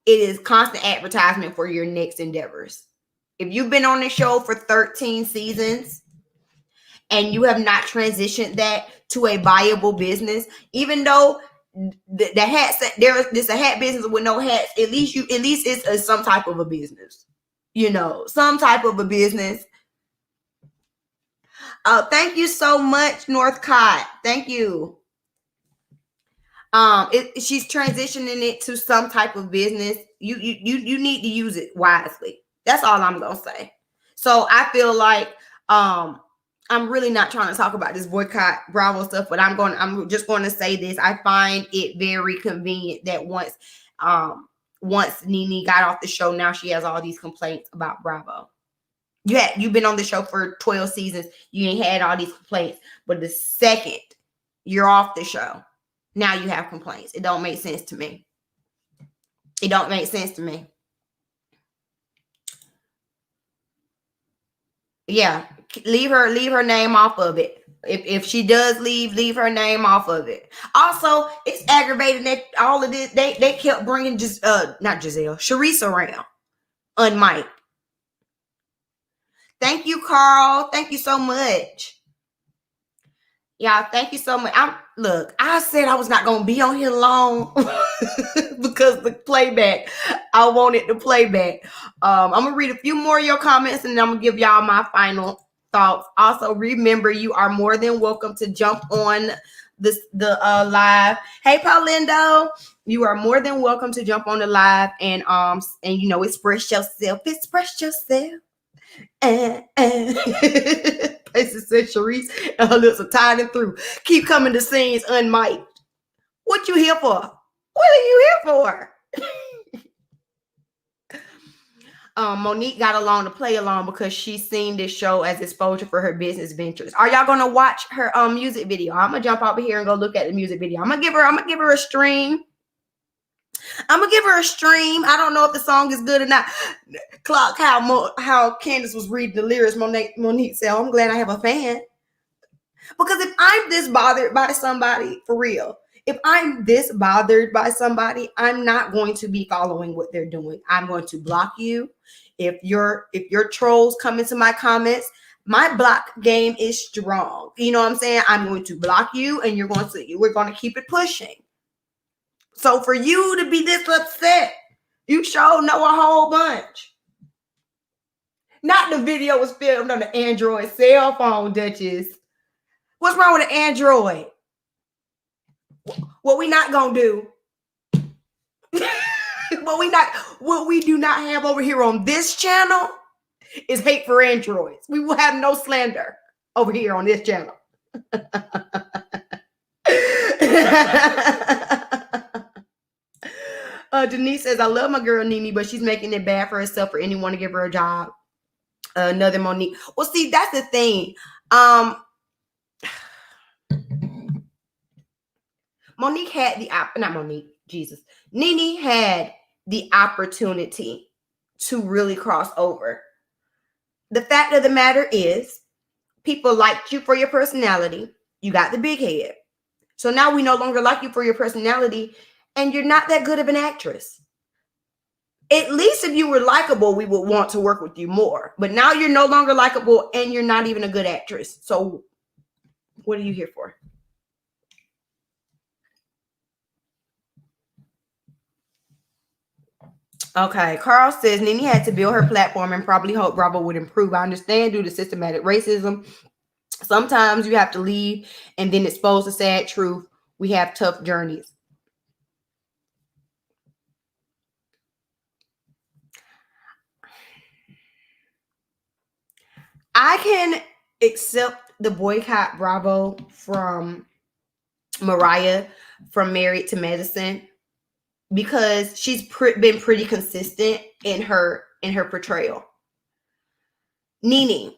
It is constant advertisement for your next endeavors. If you've been on the show for 13 seasons and you have not transitioned that to a viable business, even though the hats, there's a hat business with no hats, at least it's some type of a business. You know, some type of a business. Thank you so much, Northcott. Thank you. She's transitioning it to some type of business. You need to use it wisely. That's all I'm gonna say. So I feel like I'm really not trying to talk about this boycott Bravo stuff, but I'm just going to say this. I find it very convenient that once Nene got off the show, now she has all these complaints about Bravo. You've been on the show for 12 seasons. You ain't had all these complaints. But the second you're off the show, now you have complaints. It don't make sense to me. It don't make sense to me. Yeah, leave her name off of it. If she does leave her name off of it. Also, it's aggravating that all of this they kept bringing not Giselle, Sharice around unmiked. Thank you, Carl. Thank you so much. Y'all, thank you so much. Look, I said I was not going to be on here long because the playback, I wanted the playback. I'm going to read a few more of your comments and then I'm going to give y'all my final thoughts. Also, remember, you are more than welcome to jump on the live. Hey, Paulindo, you are more than welcome to jump on the live and you know, express yourself. Express yourself. Places said Sharice and her lips are tied and through. Keep coming to scenes unmiked. What you here for? What are you here for? Monique got along to play along because she's seen this show as exposure for her business ventures. Are y'all gonna watch her music video? I'm gonna jump over here and go look at the music video. I'm gonna give her a stream. I don't know if the song is good or not. Clock how Candace was reading the lyrics. Monique said, I'm glad I have a fan. Because if I'm this bothered by somebody, for real, if I'm this bothered by somebody, I'm not going to be following what they're doing. I'm going to block you. If your trolls come into my comments, my block game is strong. You know what I'm saying? I'm going to block you and we're going to keep it pushing. So for you to be this upset, you sure know a whole bunch. Not the video was filmed on the Android cell phone, Duchess. What's wrong with an Android? What we not gonna do? What we do not have over here on this channel is hate for Androids. We will have no slander over here on this channel. Denise says, I love my girl Nene, but she's making it bad for herself for anyone to give her a job. Another Monique. Well, see, that's the thing. Monique had Nene had the opportunity to really cross over. The fact of the matter is, people liked you for your personality. You got the big head. So now we no longer like you for your personality. and you're not that good of an actress. At least if you were likable, we would want to work with you more. But now you're no longer likable and you're not even a good actress. So what are you here for? Okay, Carl says Nene had to build her platform and probably hope Bravo would improve. I understand due to systematic racism. Sometimes you have to leave and then expose the sad truth. We have tough journeys. I can accept the boycott Bravo from Mariah from Married to Medicine because she's been pretty consistent in her portrayal. Nene,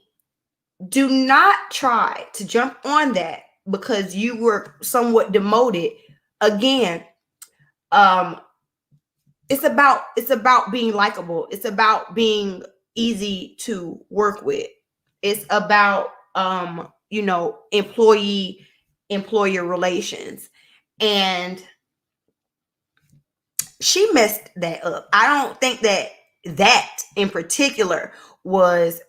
do not try to jump on that because you were somewhat demoted. Again, it's about being likable. It's about being easy to work with. It's about employer relations. And she messed that up. I don't think that in particular was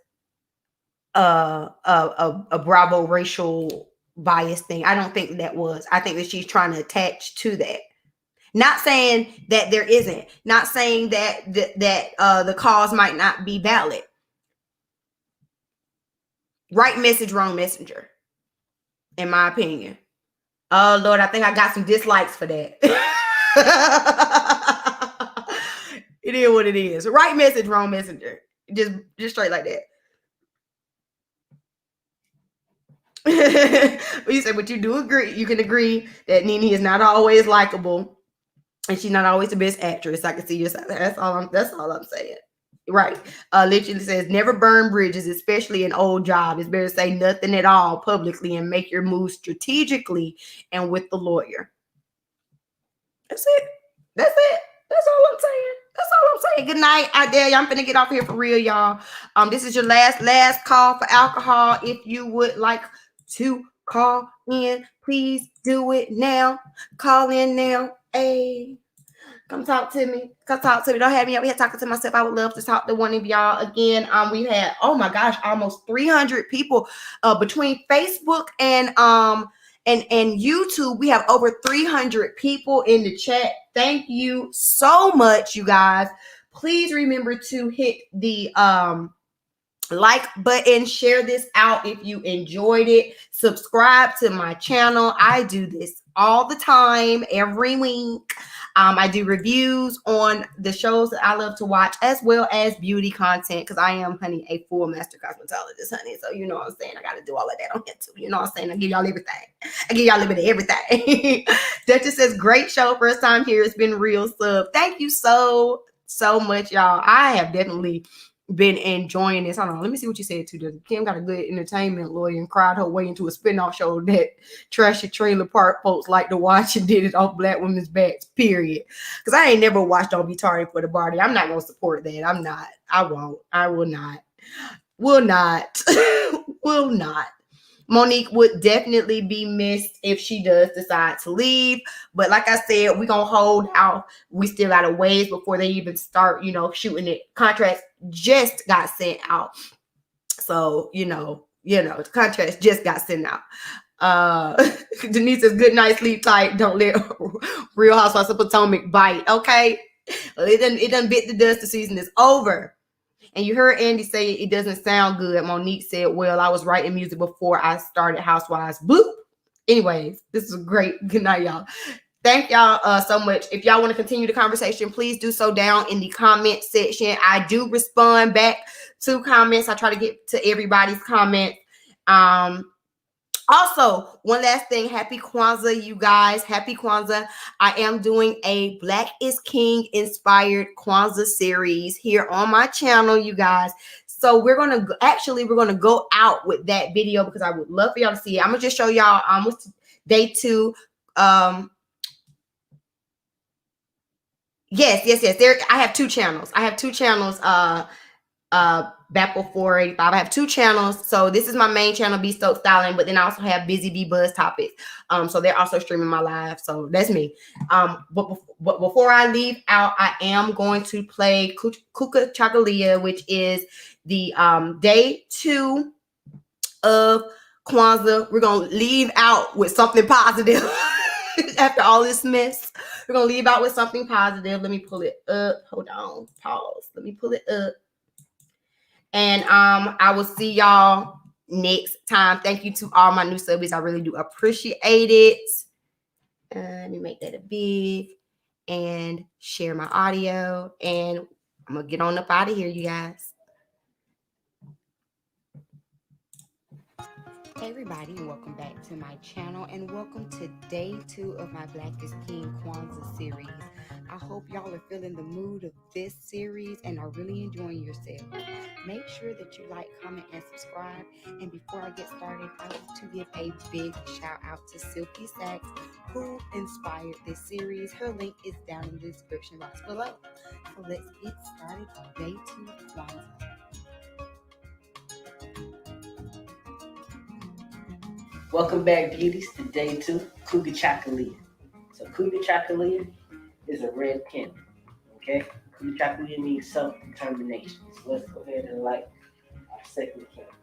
a Bravo racial bias thing. I don't think that was. I think that she's trying to attach to that. Not saying that there isn't. Not saying that the cause might not be valid. Right message, wrong messenger, in my opinion. Oh Lord, I think I got some dislikes for that. It is what it is. Right message, wrong messenger. Just straight like that. You said, but you do agree. You can agree that Nene is not always likable, and she's not always the best actress. I can see your side. That's all I'm saying. Right. Literally says, never burn bridges, especially an old job. It's better to say nothing at all publicly and make your move strategically and with the lawyer. That's it. That's all I'm saying. Good night out there. I'm finna get off here for real, y'all. This is your last call for alcohol. If you would like to call in, please do it now. Call in now. Hey, come talk to me. Don't have me up here talking to myself. I would love to talk to one of y'all again. We've had, oh my gosh, almost 300 people between Facebook and YouTube. We have over 300 people in the chat. Thank you so much, you guys. Please remember to hit the like button, share this out if you enjoyed it, subscribe to my channel. I do this all the time, every week. I do reviews on the shows that I love to watch, as well as beauty content, because I am, honey, a full master cosmetologist, honey. So you know what I'm saying? I got to do all of that on here too. You know what I'm saying? I give y'all everything. I give y'all a little bit of everything. Duchess says, great show. First time here. It's been real sub. Thank you so much, y'all. I have definitely been enjoying this. Hold on, let me see what you said too. Kim got a good entertainment lawyer and cried her way into a spinoff show that trashy trailer park folks like to watch and did it off black women's backs, period. Because I ain't never watched Don't Be Tardy for the Party. I'm not going to support that. I'm not. I won't. I will not. Will not. Will not. Monique would definitely be missed if she does decide to leave. But like I said, we're going to hold out. We still got a ways before they even start, shooting it. Contracts just got sent out. So, the contracts just got sent out. Denise says, good night, sleep tight. Don't let Real Housewives of Potomac bite. Okay. Well, it done bit the dust. The season is over. And you heard Andy say it doesn't sound good. Monique said, well, I was writing music before I started Housewives. Bloop. Anyways, this is a great. Good night, y'all. Thank y'all so much. If y'all want to continue the conversation, please do so down in the comment section. I do respond back to comments. I try to get to everybody's comment. Also, one last thing. Happy Kwanzaa, you guys. Happy Kwanzaa. I am doing a Black is King inspired Kwanzaa series here on my channel, you guys. So we're going to go out with that video because I would love for y'all to see it. I'm going to just show y'all what's day 2. Yes. There, I have 2 channels. back before 85. I have two channels. So this is my main channel, Be Stoked Styling, but then I also have Busy Bee Buzz Topics. So they're also streaming my live. So that's me. But before I leave out, I am going to play Kuka Chakalia, which is the day 2 of Kwanzaa. We're gonna leave out with something positive. After all this mess, we're gonna leave out with something positive. Let me pull it up. Hold on. Pause. Let me pull it up. And I will see y'all next time. Thank you to all my new subbies. I really do appreciate it. Let me make that a big and share my audio. And I'm gonna get on up out of here, you guys. Hey everybody, and welcome back to my channel, and welcome to day 2 of my Black is King Kwanzaa series. I hope y'all are feeling the mood of this series and are really enjoying yourselves. Make sure that you like, comment, and subscribe. And before I get started, I want to give a big shout out to Silky Sacks, who inspired this series. Her link is down in the description box below. So let's get started on day 2 of Kwanzaa. Welcome back, beauties, to day 2, Cougar Chakalia. So Cougar Chakalia is a red candle, okay? Cougar Chakalia means self-determination. So let's go ahead and light our second candle.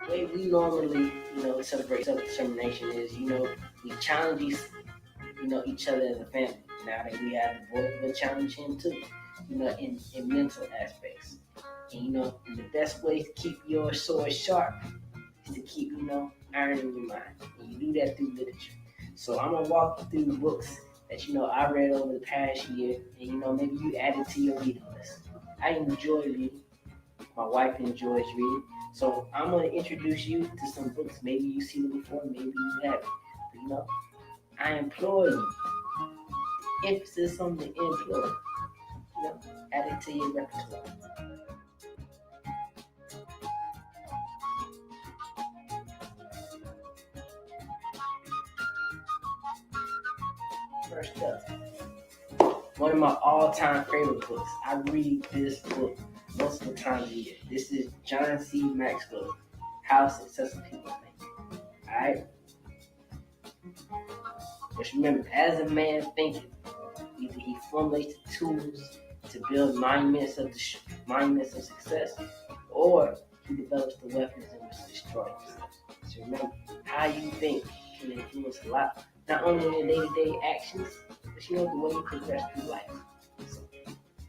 The way we normally, celebrate self-determination is, we challenge each other as a family. Now that we have a boy, we'll challenge him too, in mental aspects. And, the best way to keep your sword sharp is to keep, iron in your mind. And you do that through literature. So I'm going to walk you through the books that, I read over the past year. And, maybe you add it to your reading list. I enjoy reading. My wife enjoys reading. So I'm going to introduce you to some books. Maybe you've seen them before, maybe you haven't. But, I implore you. Emphasis on the implore. Add it to your repertoire. First up, one of my all-time favorite books. I read this book multiple times a year. This is John C. Maxwell's How Successful People Think. Alright? Just remember, as a man thinking, either he formulates the tools to build monuments of success, or he develops the weapons in which to destroy himself. So remember, how you think can influence a lot, not only in your day-to-day actions, but the way you progress through life. So,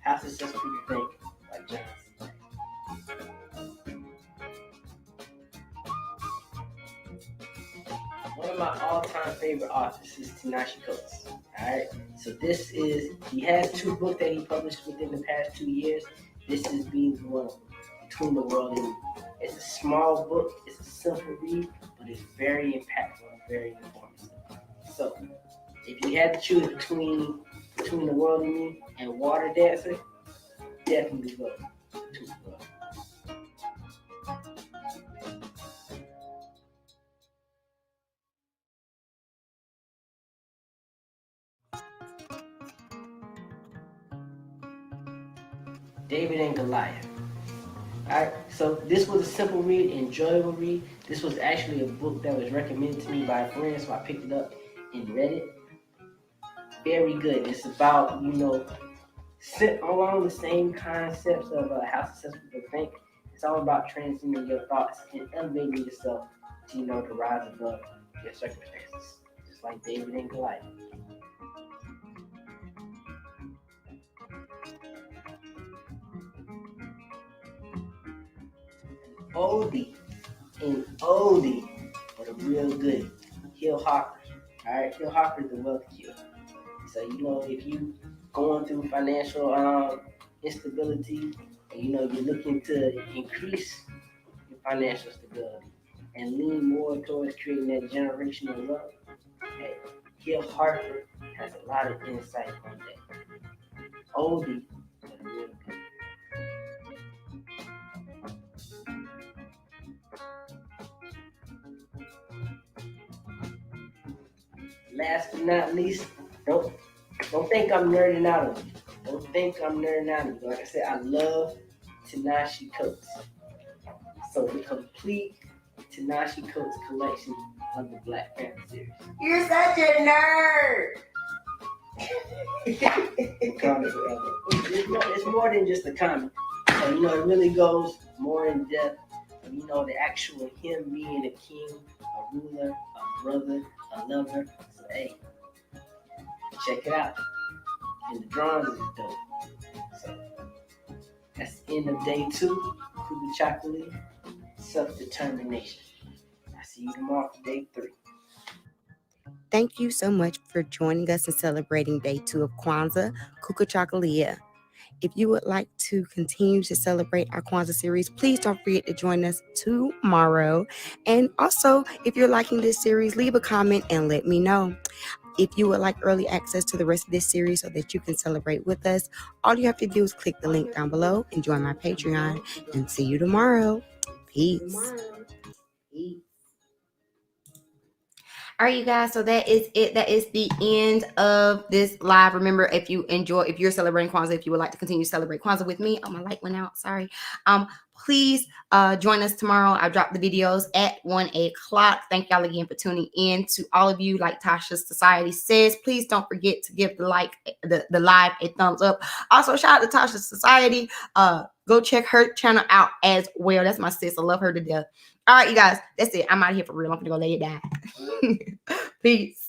how successful people think, like John C. One of my all-time favorite authors is Ta-Nehisi Coates. Alright, so he has 2 books that he published within the past 2 years. This is being one of them, Between the World and Me. It's a small book, it's a simple read, but it's very impactful and very informative. So, if you had to choose between the World and Me and Water Dancer, definitely go Between the World. David and Goliath. Alright, so this was a simple read, enjoyable read. This was actually a book that was recommended to me by a friend, so I picked it up and read it. Very good. It's about, along the same concepts of how successful people think. It's all about transcending your thoughts and elevating yourself to, to rise above your circumstances. Just like David and Goliath. Oldie, but a real good. Hill Harper. Alright, Hill Harper is the wealth cure. So, if you going through financial instability, and, you're looking to increase your financial stability and lean more towards creating that generational wealth, hey, Hill Harper has a lot of insight on that. Oldie, but real good. last but not least, don't don't think I'm nerding out on you. Don't think I'm nerding out on you. Like I said, I love Tanashi Coates. So the complete Tanashi Coates collection of the Black Panther series. You're such a nerd. Comic forever. It's more than just a comic. So, it really goes more in depth of, the actual him being a king, a ruler, a brother, a lover. So, hey, check it out. And the drawings is dope. So, that's the end of day 2. Kubi Chocolate, self-determination. I see you tomorrow for day 3. Thank you so much for joining us and celebrating day 2 of Kwanzaa, Kukuchakalia. If you would like to continue to celebrate our Kwanzaa series, please don't forget to join us tomorrow. And also, if you're liking this series, leave a comment and let me know. If you would like early access to the rest of this series so that you can celebrate with us, all you have to do is click the link down below and join my Patreon. And see you tomorrow. Peace. All right, you guys. So that is it. That is the end of this live. Remember, if you're celebrating Kwanzaa, if you would like to continue to celebrate Kwanzaa with me, my light went out. Sorry. Please join us tomorrow. I drop the videos at 1:00. Thank y'all again for tuning in. To all of you, like Tasha's Society says, please don't forget to give the live a thumbs up. Also, shout out to Tasha's Society. Go check her channel out as well. That's my sis. I love her to death. All right, you guys. That's it. I'm out of here for real. I'm gonna go lay it down. Peace.